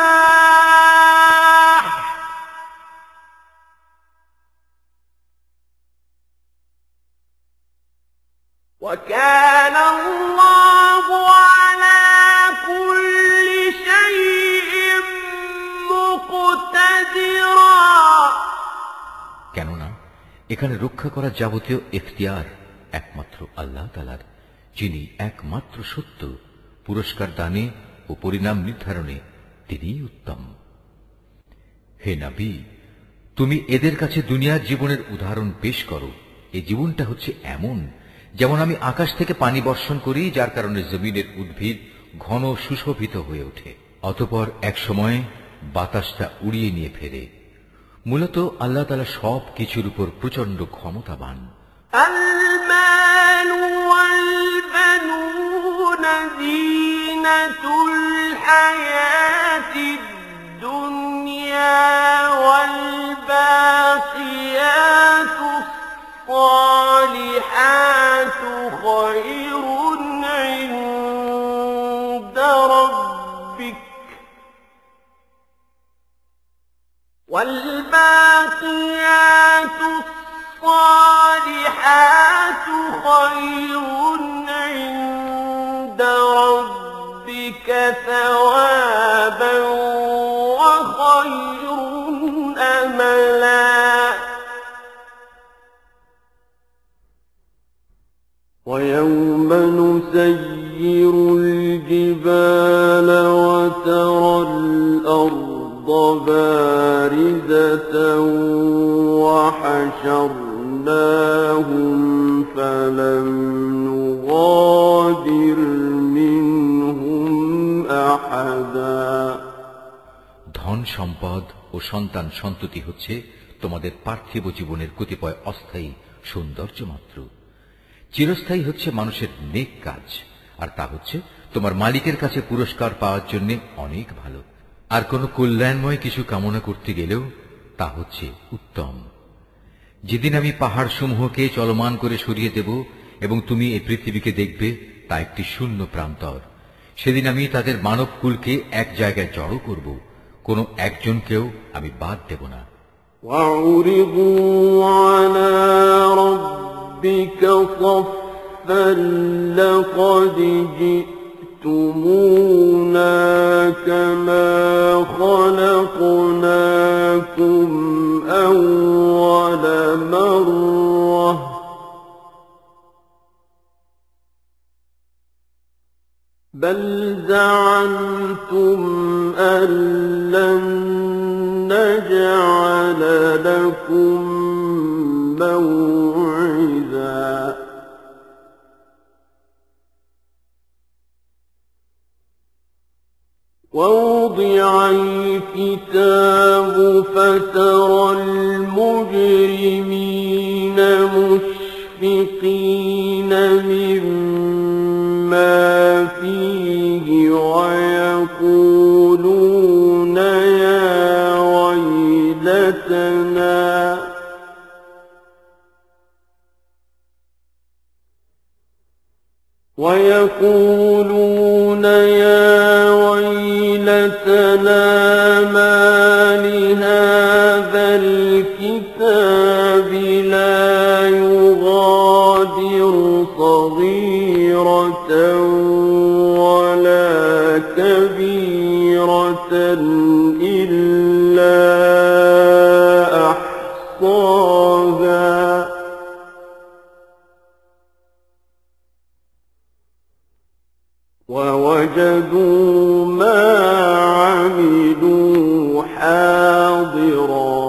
B: وكان الله على كل شيء مقتدرا
A: কেননা এখানে রক্ষা করা যাবতীয় ইখতিয়ার একমাত্র আল্লাহ তাআলার, যিনি একমাত্র সত্য, পুরস্কার দানে ও পরিণাম নির্ধারণে তিনিই উত্তম। হে নবী, তুমি এদের কাছে দুনিয়ার জীবনের উদাহরণ পেশ করো। এই জীবনটা হচ্ছে এমন যেমন আমি আকাশ থেকে পানি বর্ষণ করি, যার কারণে জমিনের উদ্ভিদ ঘন সুশোভিত হয়ে ওঠে, অতঃপর এক সময় বাতাসটা উড়িয়ে নিয়ে ফেরে। মূলত আল্লাহ তাআলা সব কিছুর উপর প্রচন্ড ক্ষমতাবান।
B: المال والبنون زينة زينة الحياة الدنيا والباقيات الصالحات خير عند ربك والباقيات الصالحات خير عند ربك ثوابا وخير أملا ويوم نسير الجبال وترى الأرض بارزة وحشرناهم فلم نغادر منهم أحدا
A: ধন সম্পদ ও সন্তান সন্ততি হচ্ছে তোমাদের পার্থিব জীবনের কতিপয় অস্থায়ী সৌন্দর্য মাত্র। চিরস্থায়ী হচ্ছে মানুষের নেক কাজ, আর তা হচ্ছে তোমার মালিকের কাছে পুরস্কার পাওয়ার জন্য অনেক ভালো। আর কোনো কল্যাণময় কিছু কামনা করতে গেলেও তা হচ্ছে উত্তম। যেদিন আমি পাহাড় সমূহকে চলমান করে সরিয়ে দেব এবং তুমি এই পৃথিবীকে দেখবে তা একটি শূন্য প্রান্তর, সেদিন আমি তাদের মানব কুলকে এক জায়গায় জড়ো করব, কোনো একজনকেও আমি বাদ দেব না।
B: وعرضوا على ربك صفا لقد جئتمونا كما خلقناكم أول مرة بل زعمتم أن لن نجعل لكم موعدا ووضع الكتاب فترى المجرمين مشفقين مما فيه ويقولون يا ويلتنا ما لهذا الكتاب لا يغادر صغيرة ولا كبيرة إلا أحصاها ووجدوا ما عملوا حاضرا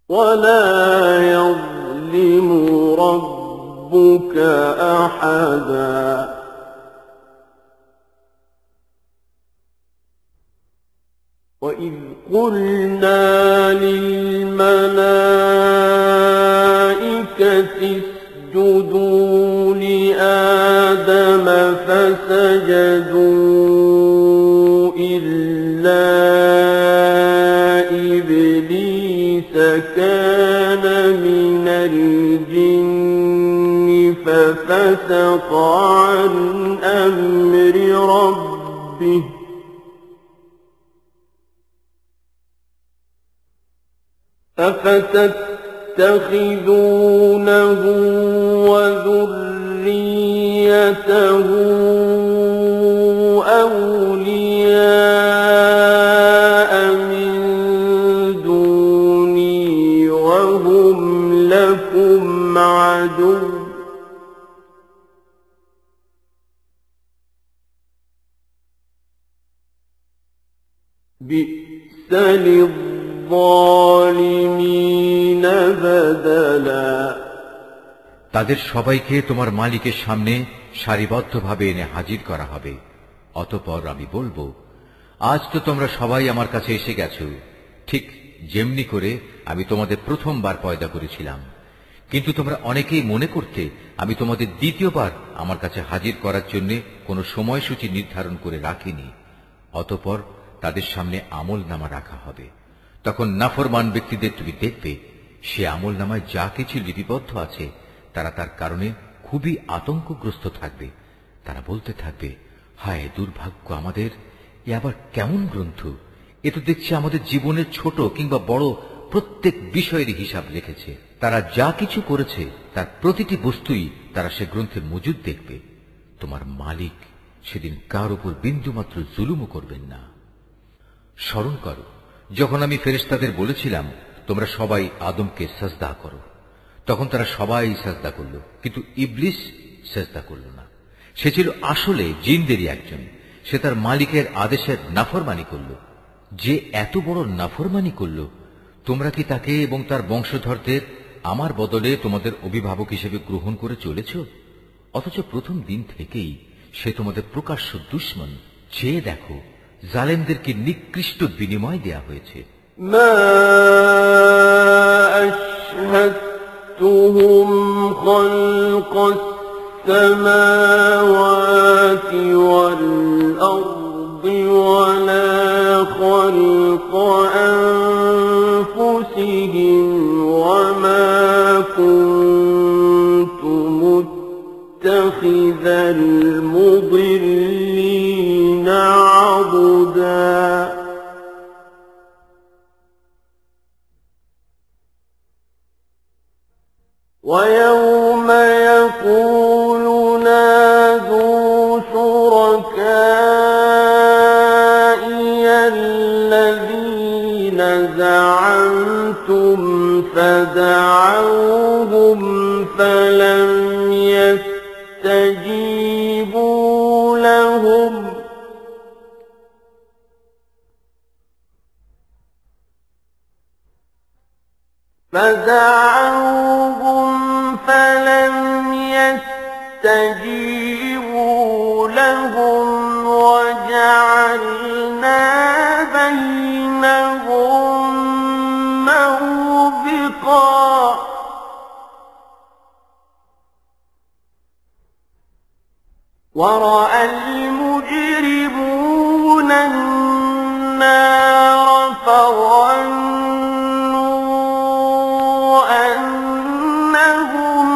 B: ولا يظلم ربك أحدا وإذ قلنا للملائكة اسجدوا لآدم فسجدوا إلا إبليس كان من الجن ففسق عن أمر ربه أفتتخذونه وذريته أولياء من دوني وهم لكم عدو بئس للظالمين بدلا
A: তাদের সবাইকে তোমার মালিকের সামনে সারিবদ্ধভাবে এনে হাজির করা হবে। অতঃপর আমি বলবো, আজ তো তোমরা সবাই আমার কাছে এসে গেছো, ঠিক যেমনি করে আমি তোমাদের প্রথমবার পয়দা করেছিলাম। কিন্তু তোমরা অনেকেই মনে করতে আমি তোমাদের দ্বিতীয়বার আমার কাছে হাজির করার জন্য কোনো সময়সূচি নির্ধারণ করে রাখিনি। অতঃপর তাদের সামনে আমলনামা রাখা হবে। তখন নাফরমান ব্যক্তিদের তুমি দেখবে সে আমলনামায় যা কিছু লিপিবদ্ধ আছে তারা তার কারণে খুবই আতঙ্কগ্রস্ত থাকবে। তারা বলতে থাকবে, হায় দুর্ভাগ্য আমাদের, এ আবার কেমন গ্রন্থ! এ তো দেখছি আমাদের জীবনের ছোট কিংবা বড় প্রত্যেক বিষয়েরই হিসাব রেখেছে। তারা যা কিছু করেছে তার প্রতিটি বস্তুই তারা সে গ্রন্থে মজুদ দেখবে। তোমার মালিক সেদিন কার উপর বিন্দুমাত্র জুলুমও করবেন না। স্মরণ করো যখন আমি ফেরেশতাদের বলেছিলাম তোমরা সবাই আদমকে সাজদা করো, তখন তারা সবাই সাজদা করল, কিন্তু ইবলিস সাজদা করল না। সে ছিল আসলে জিনদেরই একজন। সে তার মালিকের আদেশের নাফরমানি করল। যে এত বড় নাফরমানি করল, তোমরা কি তাকে এবং তার বংশধরদের আমার বদলে তোমাদের অভিভাবক হিসেবে গ্রহণ করে চলেছ? অথচ প্রথম দিন থেকেই সে তোমাদের প্রকাশ্য দুশমন। চেয়ে দেখো জালেমদেরকে নিকৃষ্ট বিনিময় দেয়া হয়েছে।
B: মা আশহাদতুহুম খালকাস সামাওয়াতি ওয়াল আরদি ওয়ালা খালকা আনফুসিহিম ওয়া মা কুনতু মুত্তাখিযাল মুদিল্লিনা আবদা। ويوم يقول نادوا شركائي الذين زعمتم فدعوهم فلم يستجيبوا لهم وجعلنا بينهم موبقا ورأى المجرمون النار فظنوا أنهم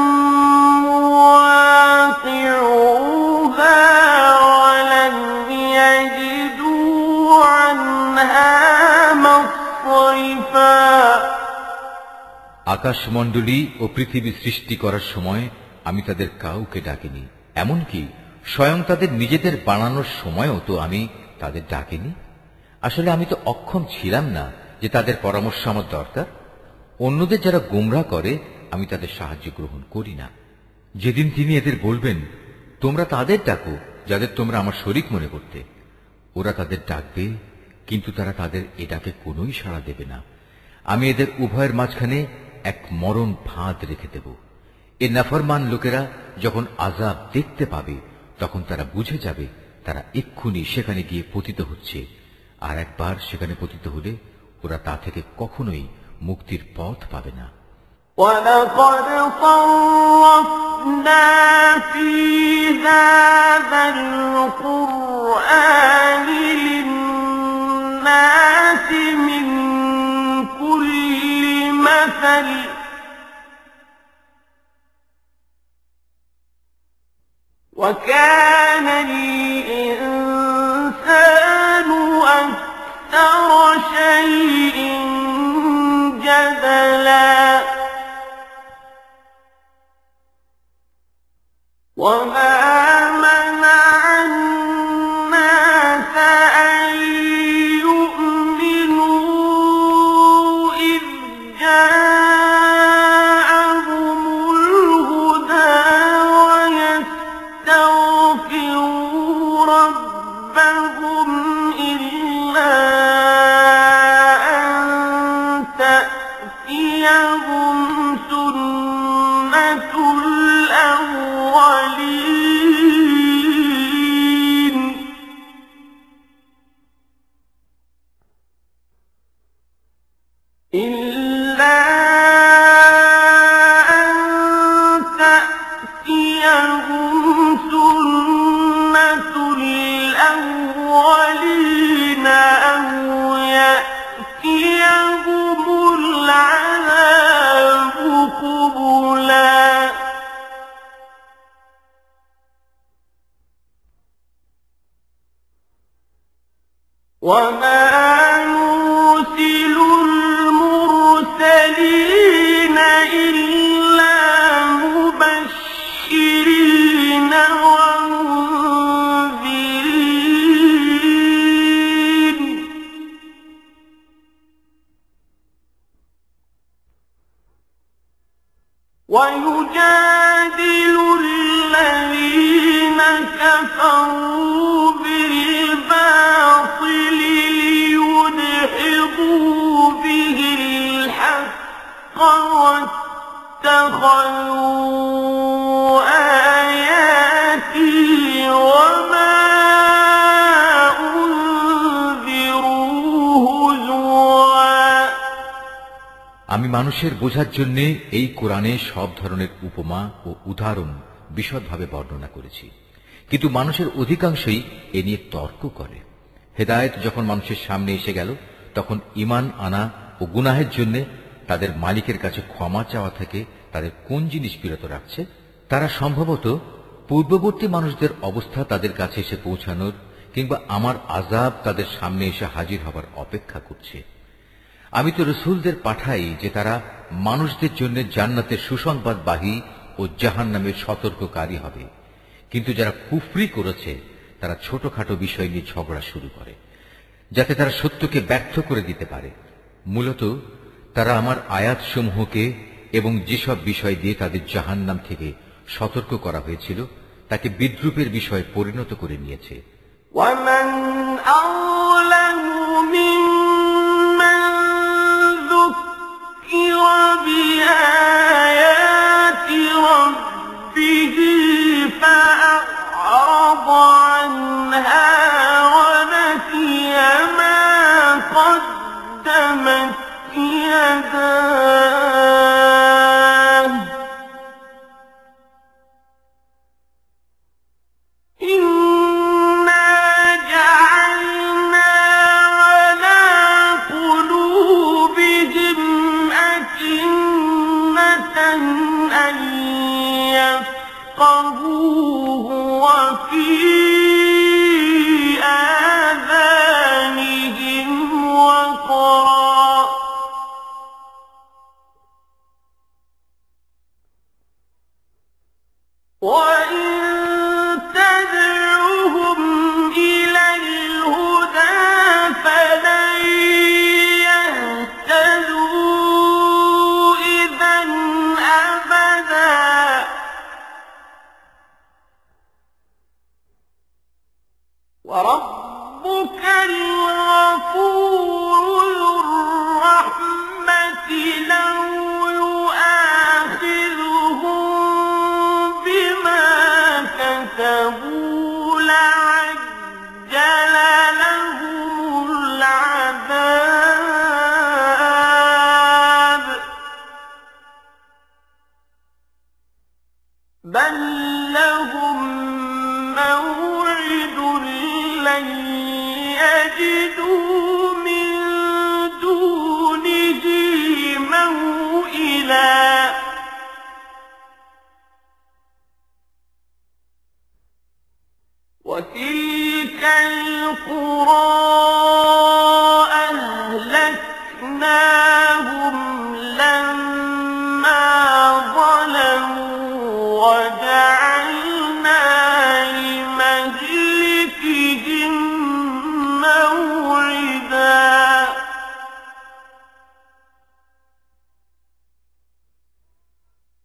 B: مواقعوها ولن يجدوا عنها مصرفا।
A: আকাশমণ্ডলী ও পৃথিবী সৃষ্টি করার সময় আমি তাদের কাউকে ডাকিনি, এমনকি স্বয়ং তাদের নিজেদের বানানোর সময়ও তো আমি তাদের ডাকিনি। আসলে আমি তো অক্ষম ছিলাম না যে তাদের পরামর্শ আমার দরকার। অন্যদের যারা গোমরা করে আমি তাদের সাহায্য গ্রহণ করি না। যেদিন তিনি এদের বলবেন তোমরা তাদের ডাকো যাদের তোমরা আমার শরীক মনে করতে, ওরা তাদের ডাকবে, কিন্তু তারা তাদের এ ডাকে কোনোই সাড়া দেবে না। আমি এদের উভয়ের মাঝখানে এক মরণ ফাঁদ রেখে দেব। এ নাফরমান লোকেরা যখন আযাব দেখতে পাবে তখন তারা বুঝে যাবে তারা এক্ষুনি সেখানে গিয়ে পতিত হচ্ছে, আর একবার সেখানে পতিত হলে ওরা তা থেকে কখনোই মুক্তির পথ পাবে না।
B: وَلَقَدْ صَرَّفْنَا فِي هَذَا الْقُرْآنِ لِلنَّاسِ مِنْ كُلِّ مَثَلٍ وَكَانَ الْإِنسَانُ أَكْثَرَ شَيْءٍ جَدَلًا وَمَا مَنَعَ النَّاسَ أَن يُؤْمِنُوا إِذْ جَاءَهُمُ الْهُدَى وَيَسْتَغْفِرُوا رَبَّهُمْ إِلَّا أَن تَأْتِيَهُمْ سُنَّةُ الْأَوَّلِينَ إِلَّا أَن وما نرسل المرسلين إلا مبشرين ومنذرين ويجادل الذين كفروا بالباطل ليدحضوا به الحق واتخذوا آياتي وما أنذروا هزوا
A: আমি মানুষের বোঝার জন্য এই কোরআনে সব ধরনের উপমা ও উদাহরণ বিশদভাবে বর্ণনা করেছি, কিন্তু মানুষের অধিকাংশই এ নিয়ে তর্ক করে। হেদায়েত যখন মানুষের সামনে এসে গেল, তখন ঈমান আনা ও গুনাহের জন্য তাদের মালিকের কাছে ক্ষমা চাওয়া থেকে তাদের কোন জিনিস বিরত রাখছে? তারা সম্ভবত পূর্ববর্তী মানুষদের অবস্থা তাদের কাছে এসে পৌঁছানোর কিংবা আমার আযাব তাদের সামনে এসে হাজির হবার অপেক্ষা করছে। আমি তো রসুলদের পাঠাই যে তারা মানুষদের জন্য জান্নাতের সুসংবাদবাহী ও জাহান্নামের সতর্ককারী হবে, কিন্তু যারা কুফরি করেছে তারা ছোটখাটো বিষয় নিয়ে ঝগড়া শুরু করে, যাতে তারা সত্যকে ব্যর্থ করে দিতে পারে। মূলত তারা আমার আয়াতসমূহকে এবং যেসব বিষয় দিয়ে তাদের জাহান্নাম থেকে সতর্ক করা হয়েছিল তাকে বিদ্রূপের বিষয়ে পরিণত করে নিয়েছে।
B: ومن أظلم ممن ذكر بآيات ربه فأعرض عنها ونسي ما قدمت يداه إنا جعلنا على قلوبهم أكنة أن يفقهوه وفي آذانهم وقرا وإن تدعهم إلى الهدى فلن يهتدوا إذا أبدا وربك الغفور ذو الرحمة لو يؤاخذهم بما كسبوا لعجل لهم العذاب بل لهم موعد لن يجدوا من دونه موئلا وتلك القرى أهلكناهم لما ظلموا وجعلنا لمهلكهم موعدا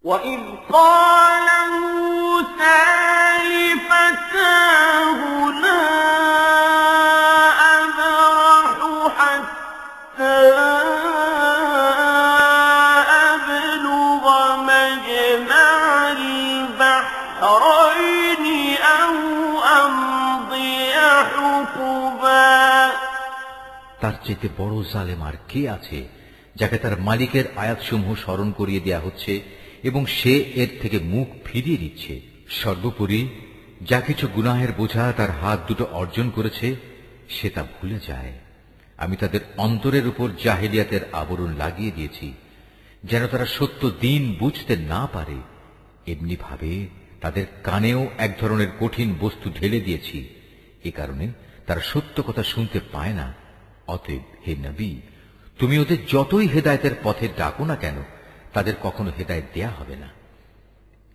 B: وإذ قال موسى لفتاه لا أبرح حتى أبلغ مجمع البحرين أو أمضي حقبا
A: তার চেয়ে বড় জালেম আর কে আছে যাকে তার মালিকের আয়াতসমূহ স্মরণ করিয়ে দেয়া হচ্ছে এবং সে এর থেকে মুখ ফিরিয়ে দিচ্ছে। সর্বোপরি যা কিছু গুনাহের বোঝা তার হাত দুটো অর্জন করেছে সে তা ভুলে যায়। আমি তাদের অন্তরের উপর জাহেলিয়াতের আবরণ লাগিয়ে দিয়েছি যেন তারা সত্য দিন বুঝতে না পারে। এমনি ভাবে তাদের কানেও এক ধরনের কঠিন বস্তু ঢেলে দিয়েছি, এ কারণে তারা সত্য কথা শুনতে পায় না। অতএব হে নবী, তুমি ওদের যতই হেদায়েতের পথে ডাকো না কেন, তাদের কখনো হেদায়েত দেয়া হবে না।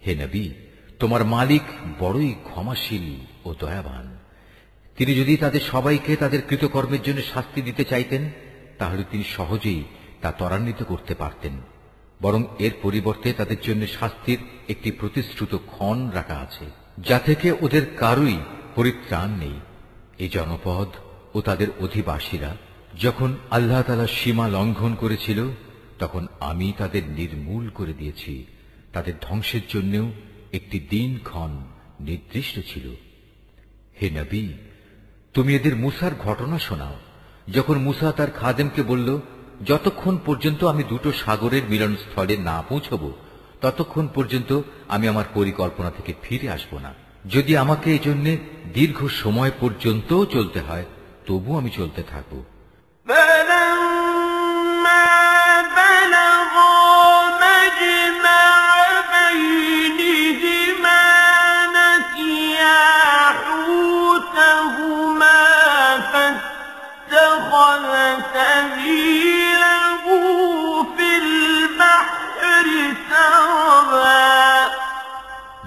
A: হে নবী, তোমার মালিক বড়ই ক্ষমাশীল ও দয়াবান। তিনি যদি তাদের সবাইকে তাদের কৃতকর্মের জন্য শাস্তি দিতে চাইতেন, তাহলে তিনি সহজেই তা ত্বরান্বিত করতে পারতেন। বরং এর পরিবর্তে তাদের জন্য শাস্তির একটি প্রতিশ্রুত ক্ষণ রাখা আছে, যা থেকে ওদের কারোই পরিত্রাণ নেই। এই জনপদ ও তাদের অধিবাসীরা যখন আল্লাহ তাআলা সীমা লঙ্ঘন করেছিল, তখন আমি তাদের নির্মূল করে দিয়েছি। তাদের ধ্বংসের জন্যও একটি দিনক্ষণ নির্দিষ্ট ছিল। হে নবী, তুমি এদের মূসার ঘটনা শোনাও। যখন মূসা তার খাদেমকে বলল, যতক্ষণ পর্যন্ত আমি দুটো সাগরের মিলনস্থলে না পৌঁছব, ততক্ষণ পর্যন্ত আমি আমার পরিকল্পনা থেকে ফিরে আসব না। যদি আমাকে এজন্য দীর্ঘ সময় পর্যন্ত চলতে হয়, তবু আমি চলতে থাকব।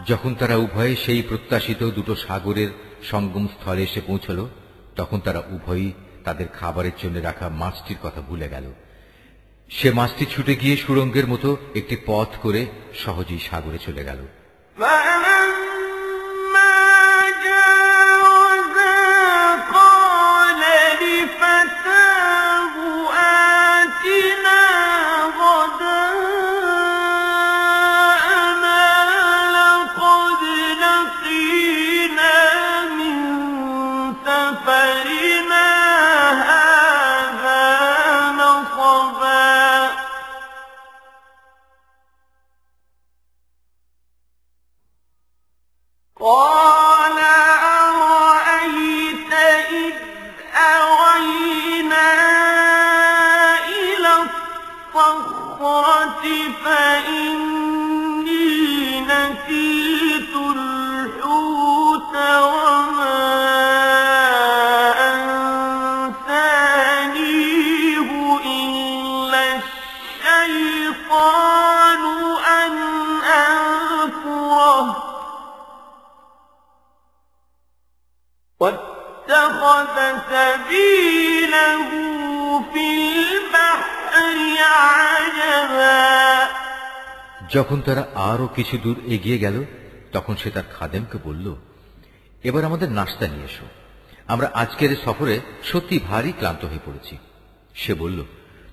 A: যখন তারা উভয়ে সেই প্রত্যাশিত দুটো সাগরের সঙ্গম স্থলে এসে পৌঁছল, তখন তারা উভয়ই তাদের খাবারের জন্য রাখা মাছটির কথা ভুলে গেল। সে মাছটি ছুটে গিয়ে সুড়ঙ্গের মতো একটি পথ করে সহজেই সাগরে চলে গেল।
B: قال أرأيت إذ أوينا إلى الصخرة فإني نسيت الحوت وما أنسانيه إلا الشيطان أن أذكره واتخذ سبيله في البحر عجبا।
A: যখন তারা আরো কিছু দূর এগিয়ে গেল, তখন সে তার খাদেমকে বলল, এবার আমাদের নাশতা নিয়ে এসো। আমরা আজকের সফরে সত্যি ভারী ক্লান্ত হয়ে পড়েছি। সে বলল,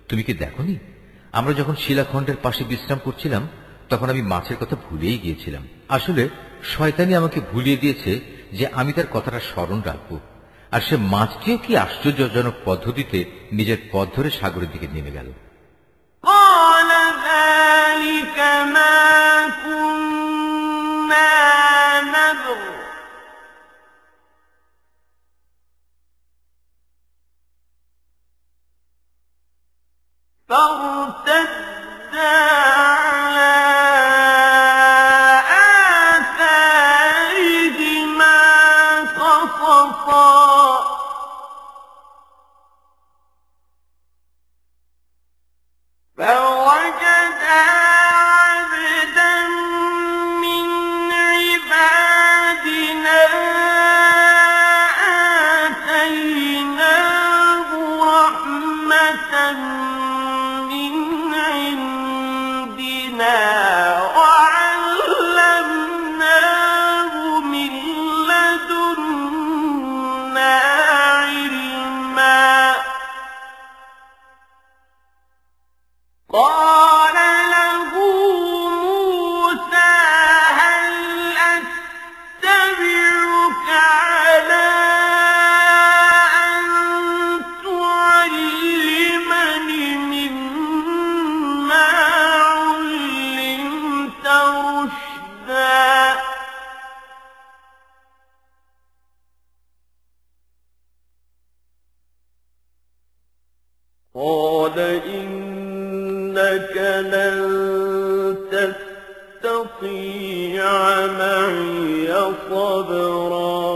A: তুমি কি দেখোনি, আমরা যখন শিলাখণ্ডের পাশে বিশ্রাম করছিলাম, তখন আমি মাছের কথা ভুলেই গিয়েছিলাম। আসলে শয়তানি আমাকে ভুলিয়ে দিয়েছে যে আমি তার কথাটা স্মরণ রাখব। আর সে মাছটিও কি আশ্চর্যজনক পদ্ধতিতে নিজের পথ ধরে সাগরের দিকে নেমে গেল।
B: قال ذلك ما كنا نبغ فارتدا على آثارهما قصصا فوجدا عبدا من عبادنا آتيناه رحمة من عندنا وعلمناه من لدنا علما قال له موسى هل أتبعك على أن تعلمني مما علمت رشدا قال إنك لن تستطيع معي صبرا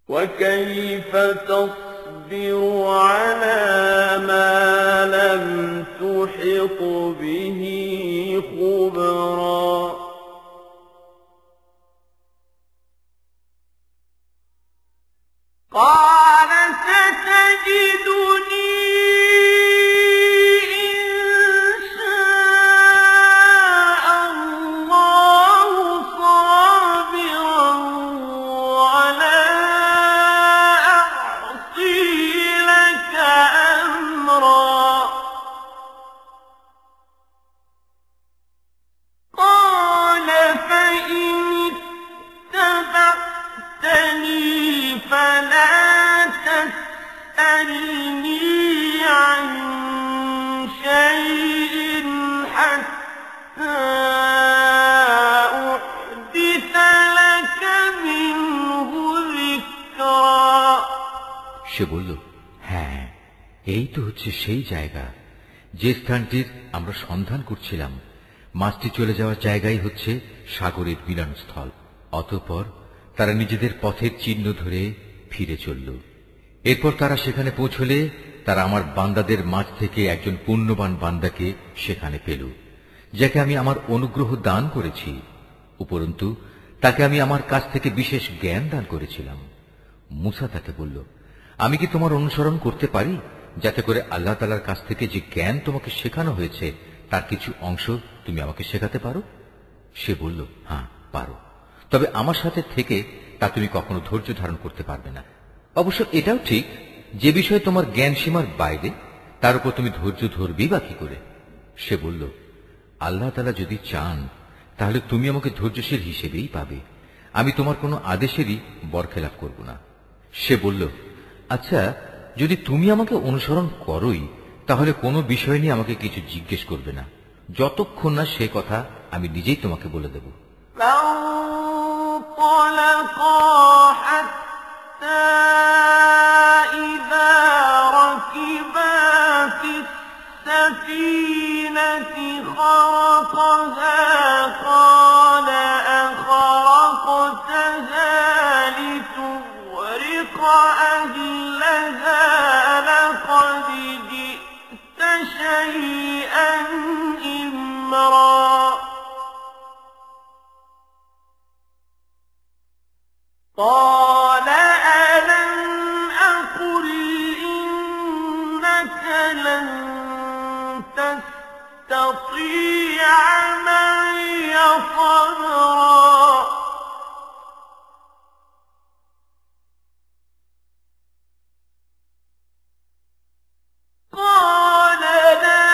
B: وكيف تصبر على ما لم تحط به خبرا قال ستجدني فلا تسألني عن شيء حتى أحدث لك منه ذكرا
A: সে বলল, হ্যাঁ, এই তো হচ্ছে সেই জায়গা যে স্থানটির আমরা সন্ধান করছিলাম। মাছটি চলে যাওয়ার জায়গাই হচ্ছে সাগরের মিলনস্থল। অতঃপর তারা নিজেদের পথের চিহ্ন ধরে ফিরে চলল। এরপর তারা সেখানে পৌঁছলে তারা আমার বান্দাদের মাঝ থেকে একজন পুণ্যবান বান্দাকে সেখানে পেল, যাকে আমি আমার অনুগ্রহ দান করেছি। উপরন্তু তাকে আমি আমার কাছ থেকে বিশেষ জ্ঞান দান করেছিলাম। মুসা তাকে বলল, আমি কি তোমার অনুসরণ করতে পারি, যাতে করে আল্লাহ তাআলার কাছ থেকে যে জ্ঞান তোমাকে শেখানো হয়েছে তার কিছু অংশ তুমি আমাকে শেখাতে পারো? সে বলল, হ্যাঁ পারো, তবে আমার সাথে থেকে তা তুমি কখনো ধৈর্য ধারণ করতে পারবে না। অবশ্য এটাও ঠিক, যে বিষয়ে তোমার জ্ঞান সীমার বাইরে তার উপর তুমি ধৈর্য ধরবেই বা কি করে? সে বলল, আল্লাহ তাআলা যদি চান তাহলে তুমি আমাকে ধৈর্যশীল হিসেবেই পাবে। আমি তোমার কোনো আদেশেরই বরখেলাপ করব না। সে বলল, আচ্ছা, যদি তুমি আমাকে অনুসরণ করোই তাহলে কোনো বিষয় নিয়ে আমাকে কিছু জিজ্ঞেস করবে না, যতক্ষণ না সে কথা আমি নিজেই তোমাকে বলে দেব।
B: السفينة خرقها قال أخرقتها لتغرق أهلها لقد جئت شيئا إمرا قال ألم أقل إنك لن تستطيع معي صبرا قال لا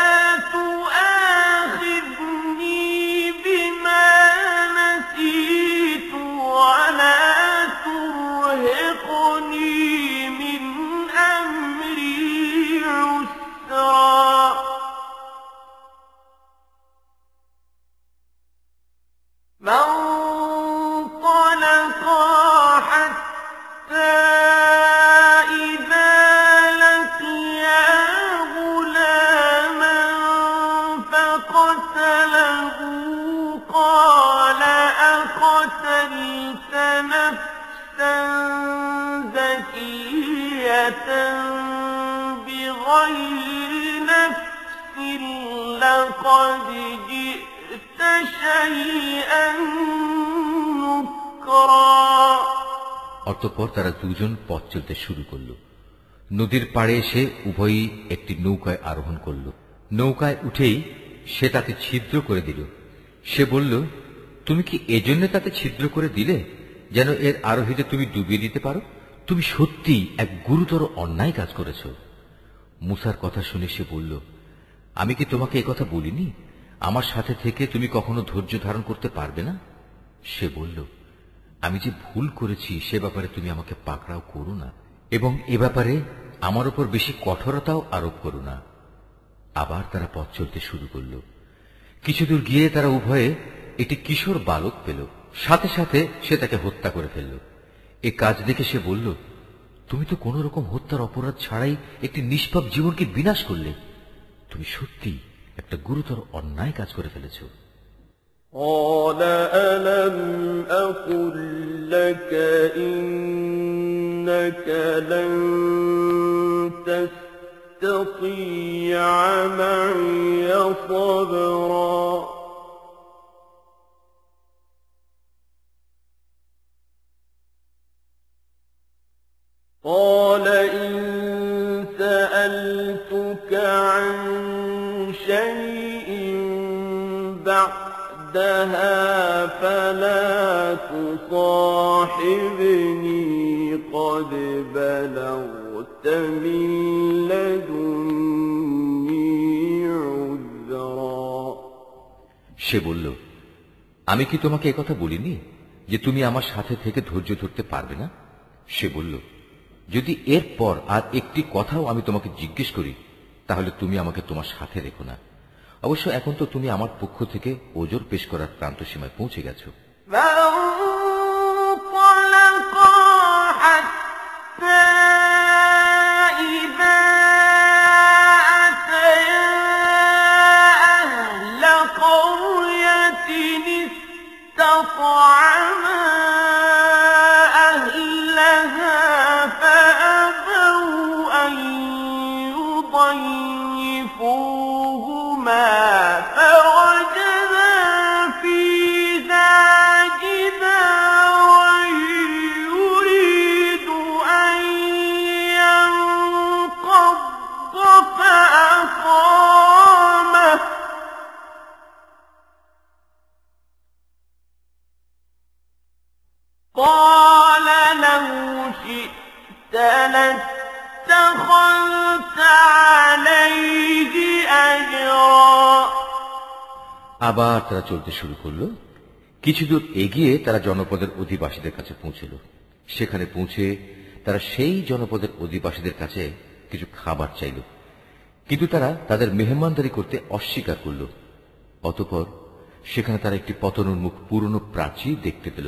B: تؤاخذني بما نسيت ولا ترهقني من أمري عسرا فانطلقا حتى إذا لقيا غلاما فقتله قال أقتلت نفسا زكية بغير نفس لقد جئت شيئا نكرا
A: অতঃপর তারা দুজন পথ চলতে শুরু করল। নদীর পাড়ে এসে উভয়ই একটি নৌকায় আরোহণ করল। নৌকায় উঠেই সে তাতে ছিদ্র করে দিল। সে বলল, তুমি কি এজন্য তাতে ছিদ্র করে দিলে যেন এর আরোহীদের তুমি ডুবিয়ে দিতে পারো? তুমি সত্যিই এক গুরুতর অন্যায় কাজ করেছ। মুসার কথা শুনে সে বলল, আমি কি তোমাকে এ কথা বলিনি আমার সাথে থেকে তুমি কখনো ধৈর্য ধারণ করতে পারবে না? সে বলল, আমি যে ভুল করেছি সে ব্যাপারে তুমি আমাকে পাকড়াও করো না, এবং এ ব্যাপারে আমার উপর বেশি কঠোরতাও আরোপ করো না। আবার তারা পথ চলতে শুরু করল। কিছুদূর গিয়ে তারা উভয়ে একটি কিশোর বালক পেল। সাথে সাথে সে তাকে হত্যা করে ফেলল। এ কাজ দেখে সে বলল, তুমি তো কোন রকম হত্যার অপরাধ ছাড়াই একটি নিষ্পাপ জীবনকে বিনাশ করলে। তুমি সত্যি একটা গুরুতর অন্যায় কাজ করে ফেলেছ।
B: قال ألم أقل لك إن إنك لن تستطيع معي صبرا قال إن سألتك عن شيء بعدها فلا تصاحبني قد بلغت من لدني عذرا
A: সে বলল, আমি কি তোমাকে একথা বলিনি যে তুমি আমার সাথে থেকে ধৈর্য ধরতে পারবে না? সে বলল, যদি এরপর আর একটি কথাও আমি তোমাকে জিজ্ঞেস করি তাহলে তুমি আমাকে তোমার সাথে রেখো না। অবশ্য এখন তো তুমি আমার পক্ষ থেকে ওজর পেশ করার প্রান্ত সীমায় পৌঁছে গেছো।
B: قال لو شئت لاتخذت عليه أجرا
A: আবার তারা চলতে শুরু করলো। কিছু দূর এগিয়ে তারা জনপদের অধিবাসীদের কাছে পৌঁছল। সেখানে পৌঁছে তারা সেই জনপদের অধিবাসীদের কাছে কিছু খাবার চাইল, কিন্তু তারা তাদের মেহমানদারি করতে অস্বীকার করল। অতঃপর সেখানে তারা একটি পতনোন্মুখ পুরনো প্রাচীর দেখতে পেল।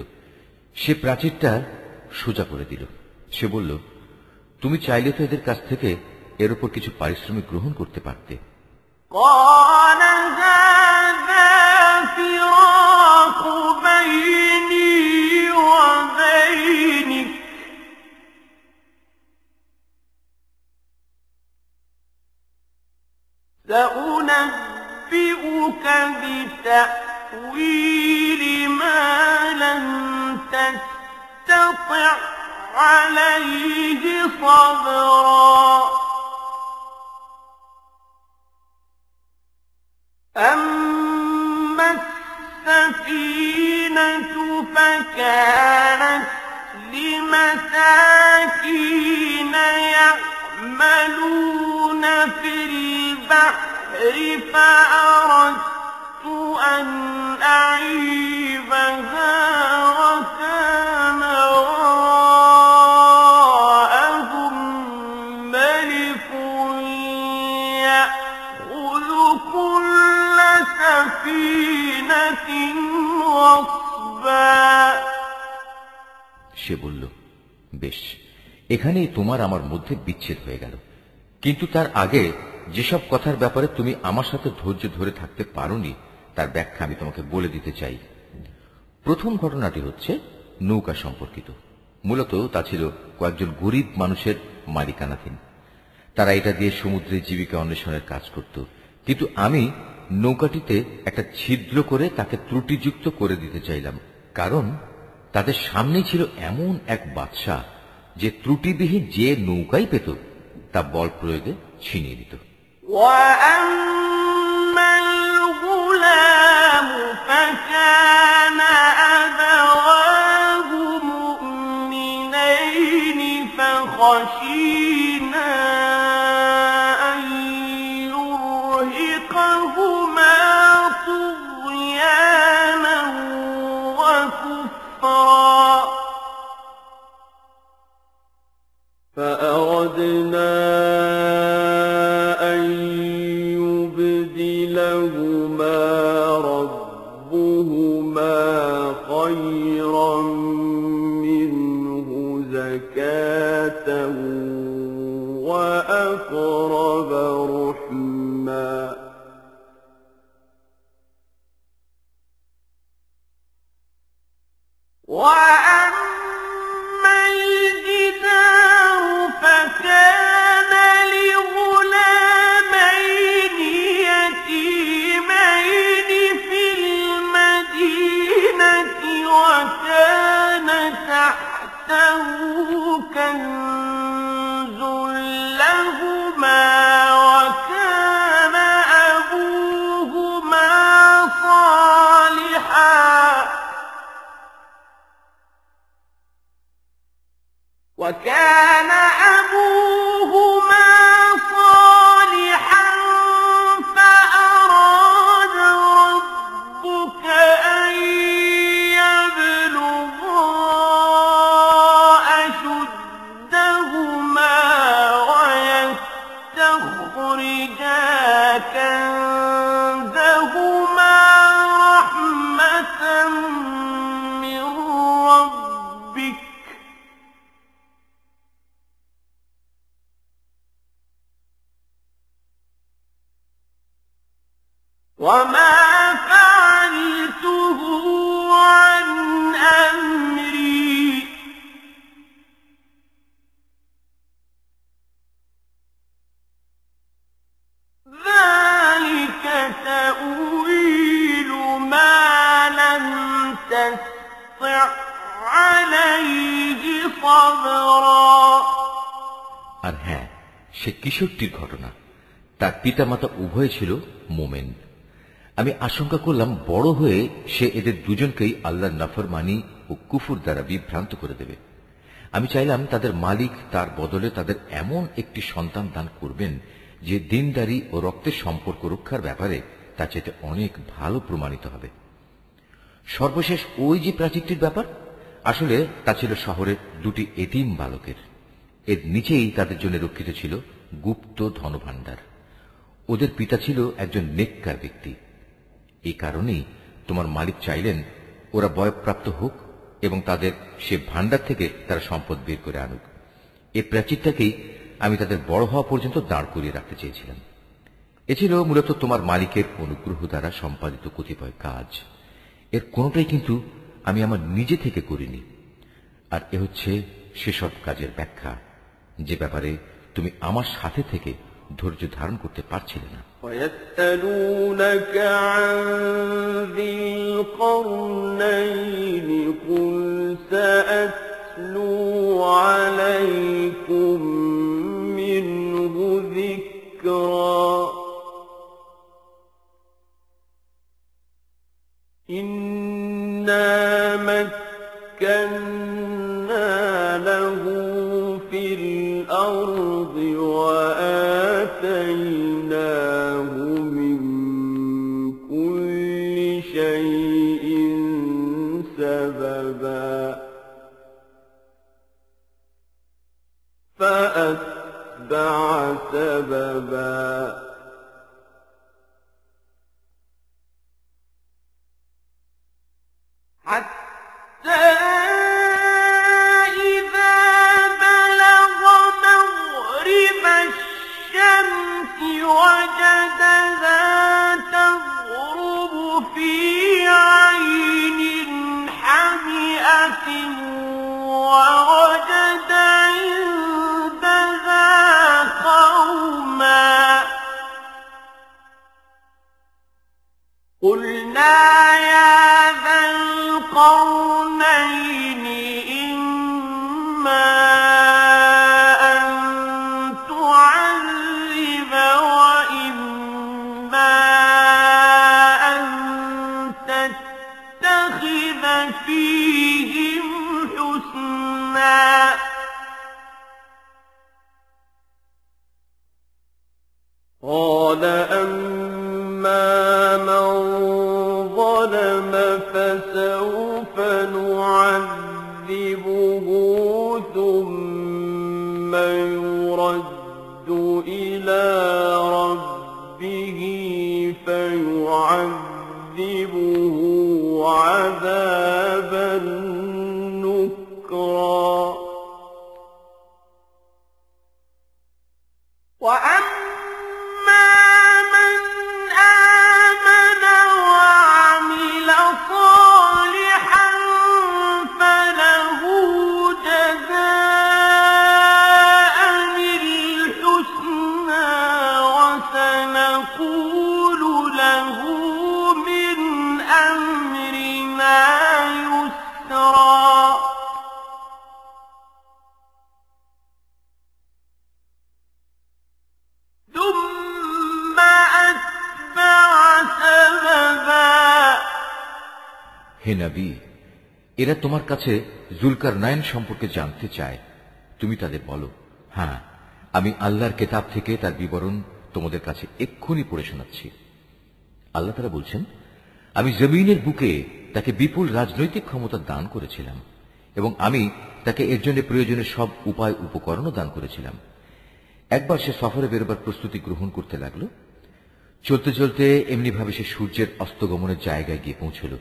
A: সে প্রাচীরটা সোজা করে দিল। সে বলল, তুমি চাইলে তো এদের কাছ থেকে এর উপর কিছু পারিশ্রমিক গ্রহণ করতে পারতে।
B: سأنبئك بتأويل ما لم تستطع عليه صبرا أما السفينة فكانت لمساكين يعملون في البحر فأردت أن أعيبها وكان وراءهم ملك يأخذ كل سفينة غصبا
A: সে বলল, বেশ, এখানেই তোমার আমার মধ্যে বিচ্ছেদ হয়ে গেল। কিন্তু তার আগে যেসব কথার ব্যাপারে তুমি আমার সাথে ধৈর্য ধরে থাকতে পারোনি তার ব্যাখ্যা আমি তোমাকে বলে দিতে চাই। প্রথম ঘটনাটি হচ্ছে নৌকা সম্পর্কিত। মূলত তা ছিল কয়েকজন গরিব মানুষের মালিকানাধীন। তারা এটা দিয়ে সমুদ্রে জীবিকা অন্বেষণের কাজ করত, কিন্তু আমি নৌকাটিতে একটা ছিদ্র করে তাকে ত্রুটিযুক্ত করে দিতে চাইলাম, কারণ তাদের সামনেই ছিল এমন এক বাদশা যে ত্রুটিবিহীন যে নৌকাই পেত তা বল প্রয়োগে ছিনিয়ে দিত।
B: وأما الغلام فكان أبواه مؤمنين فخشينا أن يرهقهما طغيانا وكفرا فأردنا أن يبدلهما ربهما خيرا منه زكاة وأقرب رحما وأما الجدار تحته كنز لهما وكان أبوهما صالحا فأراد ربك أن يبلغا أشدهما ويستخرجا كنزهما رحمة من ربك وما فعلته عن أمري ذلك تأويل ما لم تستطع عليه صبرا।
A: আর হ্যাঁ, সে কিশোরটির ঘটনা। তার পিতামাতা উভয় ছিল মোমেন। আমি আশঙ্কা করলাম বড় হয়ে সে এদের দুজনকেই আল্লাহর নাফরমানি ও কুফর দ্বারা বিভ্রান্ত করে দেবে। আমি চাইলাম তাদের মালিক তার বদলে তাদের এমন একটি সন্তান দান করবেন যে দিনদারি ও রক্তের সম্পর্ক রক্ষার ব্যাপারে তা চাইতে অনেক ভালো প্রমাণিত হবে। সর্বশেষ ওই যে প্রাচীরটির ব্যাপার, আসলে তা ছিল শহরের দুটি এতিম বালকের। এর নিচেই তাদের জন্য রক্ষিত ছিল গুপ্ত ধনভাণ্ডার। ওদের পিতা ছিল একজন নেককার ব্যক্তি। এই কারণেই তোমার মালিক চাইলেন ওরা বয়ঃপ্রাপ্ত হোক এবং তাদের সে ভাণ্ডার থেকে তারা সম্পদ বের করে আনুক। এই প্রাচীরটাকেই আমি তাদের বড় হওয়া পর্যন্ত দাঁড় করিয়ে রাখতে চেয়েছিলাম। এ ছিল মূলত তোমার মালিকের অনুগ্রহ দ্বারা সম্পাদিত কতিপয় কাজ। এর কোনটাই কিন্তু আমি আমার নিজে থেকে করিনি। আর এ হচ্ছে সেসব কাজের ব্যাখ্যা যে ব্যাপারে তুমি আমার সাথে থেকে ধৈর্য ধারণ করতে পারছিলে না।
B: وَيَسْأَلُونَكَ عَنْ ذِي الْقَرْنَيْنِ قُلْ سَأَتْلُو عَلَيْكُمْ مِنْهُ ذِكْرًا إِنَّا مَكَّنَّا لَهُ فِي الْأَرْضِ وَآتَيْنَاهُ مِنْ كُلِّ شَيْءٍ سَبَبًا فَأَتْبَعَ سَبَبًا حتى إذا بلغ مغرب الشمس وجدها تغرب في عين حمئة ووجد عندها قوما قلنا يا ذا القرنين إما أن تعذب وإما أن تتخذ فيهم حسنا قال أما من ظلم فسوف نعذبه ثم يرد إلى ربه فيعذبه عذابا نكرا
A: হে নবী, এরা তোমার কাছে জুলকারনাইন সম্পর্কে জানতে চায়। তুমি তাদের বলো, হ্যাঁ, আমি আল্লাহর কেতাব থেকে তার বিবরণ তোমাদের কাছে এক্ষুনি পড়ে শোনাচ্ছি। আল্লাহ তাআলা বলছেন, আমি জমিনের বুকে তাকে বিপুল রাজনৈতিক ক্ষমতা দান করেছিলাম এবং আমি তাকে এর জন্য প্রয়োজনীয় সব উপায় উপকরণও দান করেছিলাম। একবার সে সফরে বেরোবার প্রস্তুতি গ্রহণ করতে লাগলো। চলতে চলতে এমনিভাবে সে সূর্যের অস্তগমনের জায়গায় গিয়ে পৌঁছল।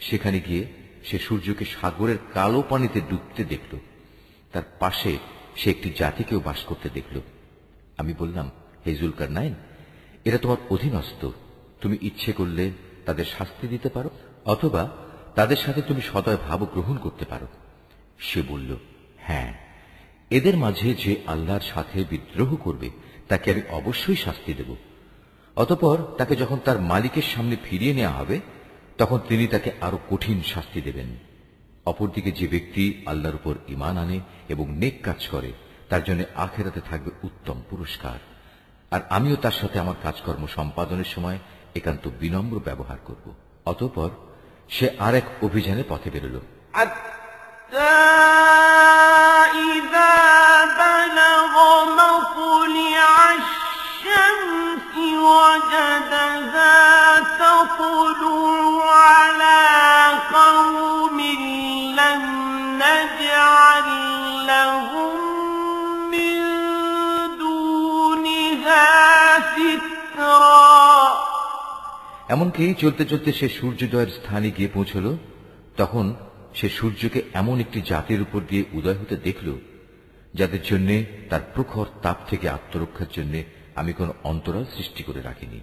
A: সেখানে গিয়ে সে সূর্যকে সাগরের কালো পানিতে ডুবতে দেখল। তার পাশে সে একটি জাতিকেও বাস করতে দেখল। আমি বললাম, হে জুলকারনাইন, এরা তোমার অধীনস্থ। তুমি ইচ্ছে করলে তাদের শাস্তি দিতে পারো, অথবা তাদের সাথে তুমি সদয় ভাব গ্রহণ করতে পারো। সে বলল, হ্যাঁ, এদের মাঝে যে আল্লাহর সাথে বিদ্রোহ করবে তাকে আমি অবশ্যই শাস্তি দেব। অতঃপর তাকে যখন তার মালিকের সামনে ফিরিয়ে নেওয়া হবে, তখন তিনি তাকে আরো কঠিন শাস্তি দেবেন। অপরদিকে যে ব্যক্তি আল্লাহর উপর ঈমান আনে এবং নেক কাজ করে, তার জন্য আখিরাতে থাকবে উত্তম পুরস্কার। আর আমিও তার সাথে আমার কাজকর্ম সম্পাদনের সময় একান্ত বিনম্র ব্যবহার করব। অতঃপর সে আর এক অভিযানে পথে বেরোল।
B: وجدها تطلع على قوم لم نجعل لهم من دونها سترا।
A: এমনকি চলতে চলতে সে সূর্যোদয়ের স্থানে গিয়ে পৌঁছল। তখন সে সূর্যকে এমন একটি জাতির উপর দিয়ে উদয় হতে দেখল, যাদের জন্য তার প্রখর তাপ থেকে আত্মরক্ষার জন্য আমি কোন অন্তরাল সৃষ্টি করে রাখিনি।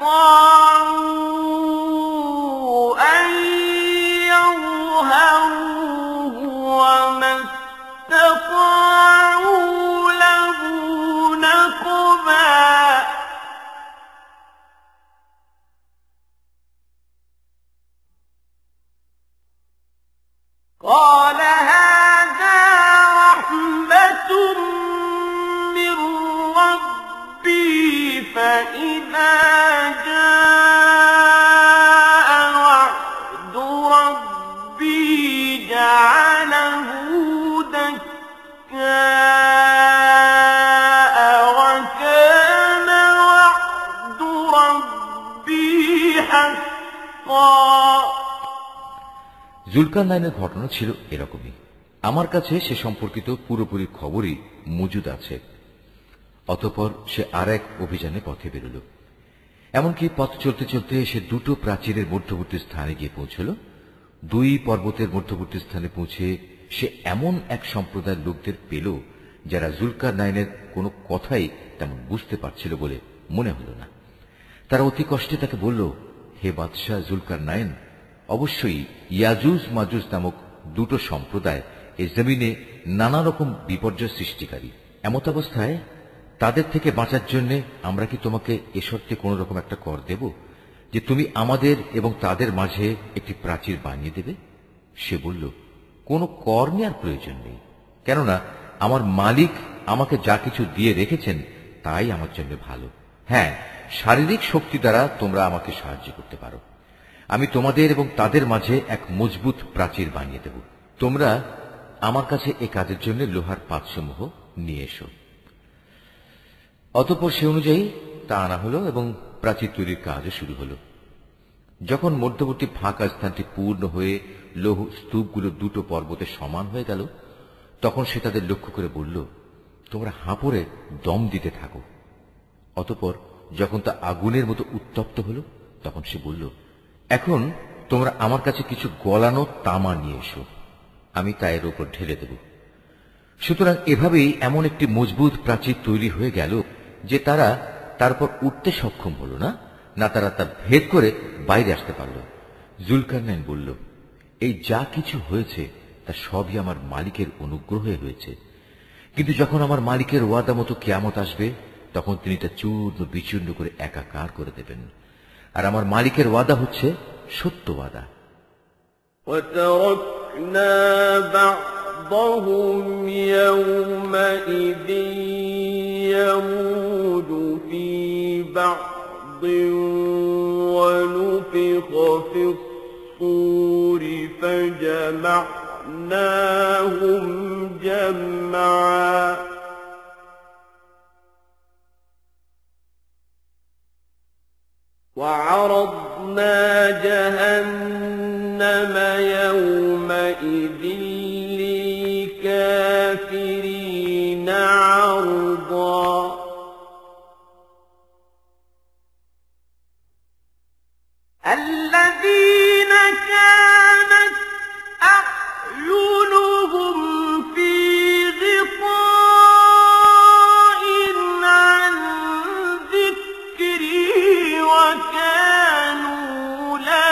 B: اسْتَطَاعُوا أَن يَظْهَرُوهُ وَمَا اسْتَطَاعُوا لَهُ نَقْبًا قَالَ هَٰذَا رَحْمَةٌ مِّن رَّبِّي فَإِذَا جَاءَ وَعْدُ رَبِّي جَعَلَهُ دَكَّاءَ وَكَانَ وَعْدُ رَبِّي حَقًّا।
A: জুলকারনাইনের ঘটনা ছিল এরকমই। আমার কাছে সে সম্পর্কিত পুরোপুরি খবরই মজুদ আছে। অতঃপর সে আর এক অভিযানে পথে বেরোল। এমনকি পথ চলতে চলতে সে দুটো প্রাচীরের মধ্যবর্তী স্থানে গিয়ে পৌঁছল। দুই পর্বতের মধ্যবর্তী স্থানে পৌঁছে সে এমন এক সম্প্রদায়ের লোকদের পেল যারা জুলকারনাইনের কোনো কথাই তেমন বুঝতে পারছিল বলে মনে হল না। তারা অতি কষ্টে তাকে বলল, হে বাদশাহ জুলকারনাইন, অবশ্যই ইয়াজুজ মাজুজ নামক দুটো সম্প্রদায় এই জমিনে নানা রকম বিপর্যয় সৃষ্টিকারী। এমত অবস্থায় তাদের থেকে বাঁচার জন্য আমরা কি তোমাকে এ শর্তে কোন রকম একটা কর দেব যে তুমি আমাদের এবং তাদের মাঝে একটি প্রাচীর বানিয়ে দেবে? সে বলল, কোনো কর নেওয়ার প্রয়োজন নেই, কেননা আমার মালিক আমাকে যা কিছু দিয়ে রেখেছেন তাই আমার জন্য ভালো। হ্যাঁ, শারীরিক শক্তি দ্বারা তোমরা আমাকে সাহায্য করতে পারো। আমি তোমাদের এবং তাদের মাঝে এক মজবুত প্রাচীর বানিয়ে দেব। তোমরা আমার কাছে এ কাজের জন্য লোহার পাতসমূহ নিয়ে এসো। অতঃপর সে অনুযায়ী তা আনা হলো এবং প্রাচীর তৈরির কাজও শুরু হলো। যখন মধ্যবর্তী ফাঁকা স্থানটি পূর্ণ হয়ে লৌহ স্তূপগুলো দুটো পর্বতে সমান হয়ে গেল, তখন সে তাদের লক্ষ্য করে বলল, তোমরা হাঁপড়ে দম দিতে থাকো। অতঃপর যখন তা আগুনের মতো উত্তপ্ত হল, তখন সে বলল, এখন তোমরা আমার কাছে কিছু গলানো তামা নিয়ে এসো, আমি তা এর উপর ঢেলে দেব। সুতরাং এভাবেই এমন একটি মজবুত প্রাচীর তৈরি হয়ে গেল যে তারা তারপর উঠতে সক্ষম হল না, না তারা তা ভেদ করে বাইরে আসতে পারল। জুলকারনাইন বলল, এই যা কিছু হয়েছে তা সবই আমার মালিকের অনুগ্রহে হয়েছে, কিন্তু যখন আমার মালিকের ওয়াদা মতো কিয়ামত আসবে তখন তিনি তা চূর্ণ বিচূর্ণ করে একাকার করে দেবেন। আর আমার মালিকের ওয়াদা হচ্ছে সত্য ওয়াদা।
B: وَتَرَكْنَا بَعْضَهُمْ يَوْمَئِذٍ يَمُوجُ فِي بَعْضٍ وَنُفِخَ فِي الصُّورِ فَجَمَعْنَاهُمْ جَمْعًا وَعَرَضْنَا جَهَنَّمَ يَوْمَئِذٍ لِلْكَافِرِينَ عَرْضًا الَّذِينَ كَانَتْ أَعْيُنُهُمْ فِي غِطَاءٍ عَن ذِكْرِي وَكَانُوا لَا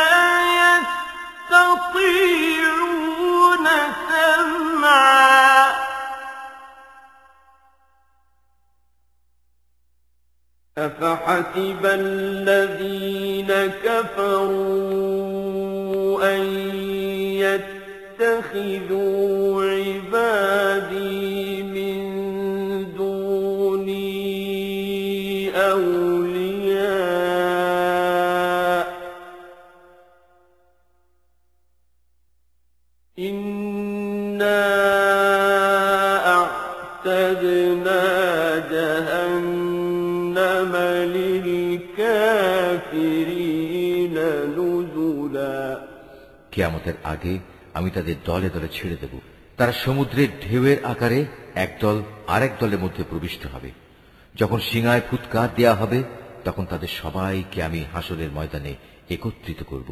B: يَسْتَطِيعُونَ سَمْعًا أَفَحَسِبَ الَّذِينَ كَفَرُوا أَن يَتَّخِذُوا عِبَادِي مِن دُونِي أَوْلِيَاءَ إِنَّا أَعْتَدْنَا جَهَنَّمَ لِلْكَافِرِينَ نُزُلًا
A: কিয়ামতের আগে আমি তাদের দলে দলে ছেড়ে দেব। তারা সমুদ্রের ঢেউয়ের আকারে একদল আরেক দলের মধ্যে প্রবিষ্ট হবে। যখন সিংহায় ফুৎকার দেয়া হবে তখন তাদের সবাইকে আমি হাসরের ময়দানে একত্রিত করব।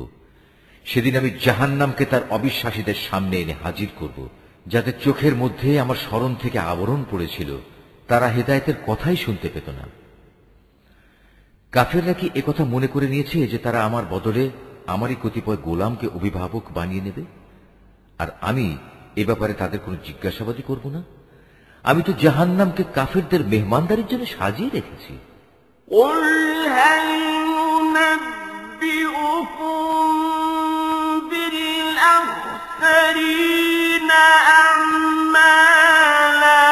A: সেদিন আমি জাহান্নামকে তার অবিশ্বাসীদের সামনে এনে হাজির করব, যাদের চোখের মধ্যে আমার স্মরণ থেকে আবরণ পড়েছিল, তারা হেদায়েতের কথাই শুনতে পেত না। কাফেররা কি একথা মনে করে নিয়েছে যে তারা আমার বদলে আমারই কতিপয় গোলামকে অভিভাবক বানিয়ে নেবে, আর আমি এ ব্যাপারে তাদের কোনো জিজ্ঞাসাবাদই করব না? আমি তো জাহান্নামকে কাফেরদের মেহমানদারির জন্য সাজিয়ে রেখেছি।
B: قُلْ هَلْ نُنَبِّئُكُم بِالْأَخْسَرِينَ أَعْمَالًا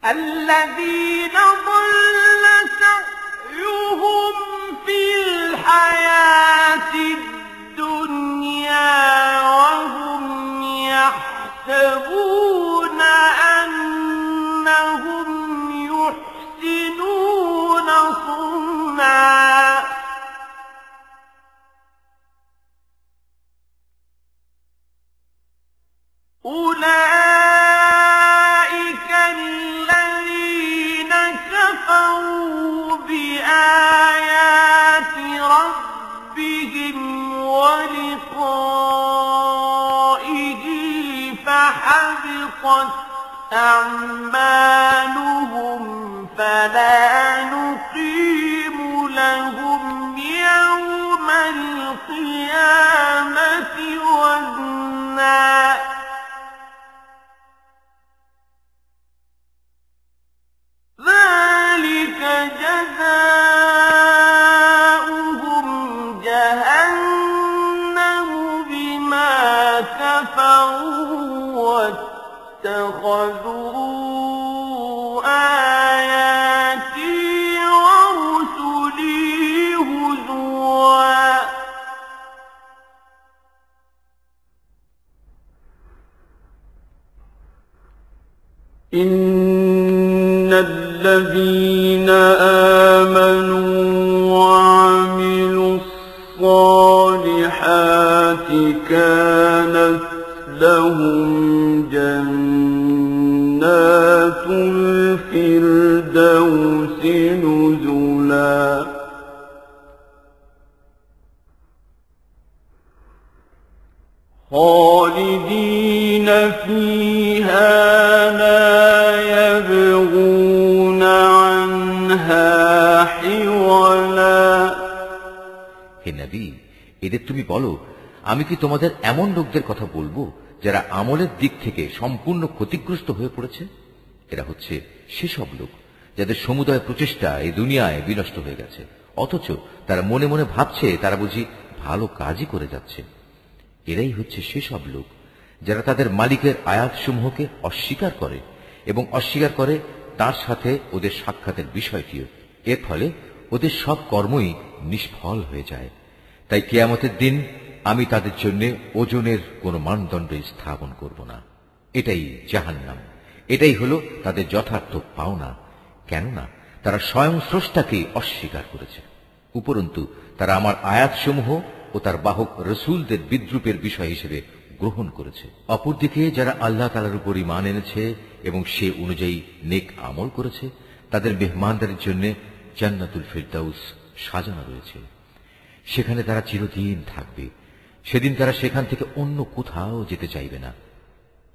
B: الَّذِينَ ضَلَّ سَعْيُهُمْ فِي الْحَيَاةِ الدُّنْيَا وَهُمْ يَحْسَبُونَ أَنَّهُمْ يُحْسِنُونَ صُنْعًا أُولَئِكَ الَّذِينَ كَفَرُوا بِآيَاتِ رَبِّهِمْ وَلِقَائِهِ فَحَبِطَتْ أَعْمَالُهُمْ فَلَا نُقِيمُ لَهُمْ يَوْمَ الْقِيَامَةِ وَزْنًا ذَلِكَ جَزَاؤُهُمْ جَهَنَّمُ بِمَا كَفَرُوا وَاتَّخَذُوا آيَاتِي وَرُسُلِي هُزُوًا إِنَّ الَّذِينَ آمَنُوا وَعَمِلُوا الصَّالِحَاتِ كَانَتْ لَهُمْ جَنَّاتُ الْفِرْدَوْسِ نُزُلًا خَالِدِينَ فِيهَا لَا يَبْغُونَ عَنْهَا حِوَلًا
A: হে নবী, এদের তুমি বলো, আমি কি তোমাদের এমন লোকদের কথা বলবো যারা আমলের দিক থেকে সম্পূর্ণ ক্ষতিগ্রস্ত হয়ে পড়েছে? এরা হচ্ছে সেসব লোক যাদের সমুদয় প্রচেষ্টা এই দুনিয়ায় বিনষ্ট হয়ে গেছে, অথচ তারা মনে মনে ভাবছে তারা বুঝি ভালো কাজই করে যাচ্ছে। এরাই হচ্ছে সেসব লোক যারা তাদের মালিকের আয়াতসমূহকে অস্বীকার করে এবং অস্বীকার করে তার সাথে ওদের সাক্ষাতের বিষয়টিও। এর ফলে ওদের সব কর্মই নিষ্ফল হয়ে যায়। তাই কিয়ামতের দিন আমি তাদের জন্য ওজনের কোনো মানদণ্ড স্থাপন করব না। এটাই জাহান্নাম, এটাই হলো তাদের যথার্থ পাওনা। কেননা তারা স্বয়ং স্রষ্টাকেই অস্বীকার করেছে, উপরন্তু তারা আমার আয়াতসমূহ ও তার বাহক রসুলদের বিদ্রুপের বিষয় হিসেবে গ্রহণ করেছে। অপরদিকে যারা আল্লাহ তাআলার উপর ঈমান এনেছে এবং সে অনুযায়ী নেক আমল করেছে, তাদের মেহমানদারির জন্য জান্নাতুল ফিরদাউস সাজানো রয়েছে। সেখানে তারা চিরদিন থাকবে। সেদিন তারা সেখান থেকে অন্য কোথাও যেতে চাইবে না।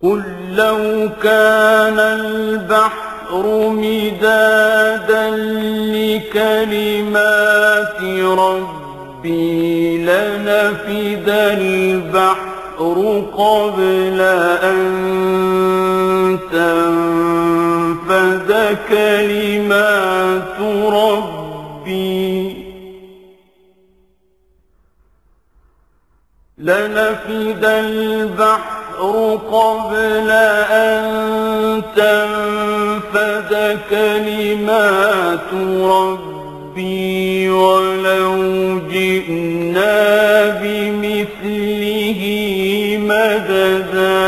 B: قُل لَّوْ كَانَ الْبَحْرُ مِدَادًا لِّكَلِمَاتِ رَبِّي لَنَفِدَ الْبَحْرُ قَبْلَ أَن تَنفَدَ كَلِمَاتُ رَبِّي لَنَفِدَ الْبَحْرُ قَبْلَ أَن تَنفَدَ كَلِمَاتُ رَبِّي وَلَوْ جِئْنَا بِمِثْلِهِ مَدَدًا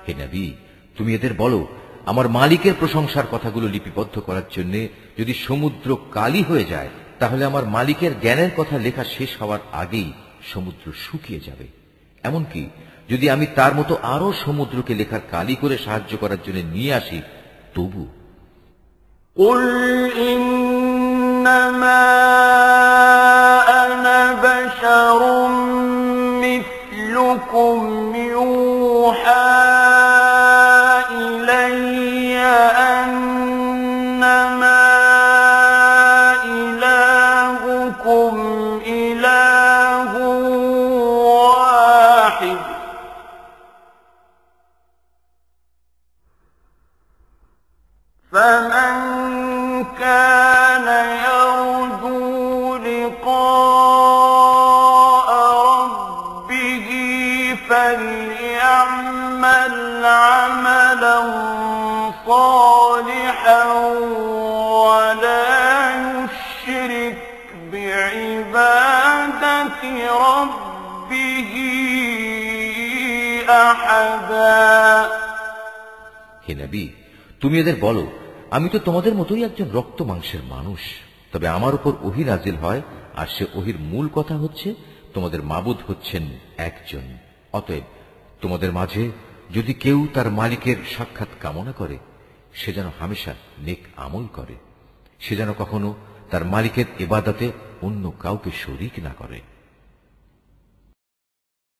A: হে নবী, তুমি এদের বলো, আমার মালিকের প্রশংসার কথাগুলো লিপিবদ্ধ করার জন্য যদি সমুদ্র কালি হয়ে যায়, তাহলে আমার মালিকের জ্ঞানের কথা লেখা শেষ হওয়ার আগেই সমুদ্র শুকিয়ে যাবে। এমনকি যদি আমি তার মতো আরো সমুদ্রকে লেখার কালি করে সাহায্য করার জন্য নিয়ে আসি, তবু
B: قُلْ إِنَّمَا أَنَا بَشَرٌ مِثْلُكُمْ يُوحَىٰ إِلَيَّ فمن كان يرجو لقاء ربه فليعمل عملا صالحا ولا يشرك بعبادة ربه أحدا।
C: হে নবী, তুমি এদের বলো, আমি তো তোমাদের মতোই একজন রক্ত মাংসের মানুষ, তবে আমার উপর ওহী নাজিল হয়, আর সে ওহীর মূল কথা হচ্ছে তোমাদের মাবুদ হচ্ছেন একজন। অতএব তোমাদের মাঝে যদি কেউ তার মালিকের সাক্ষাৎ কামনা করে, সে যেন হামেশা নেক আমল করে, সে যেন কখনো তার মালিকের ইবাদতে অন্য কাউকে শরীক না করে।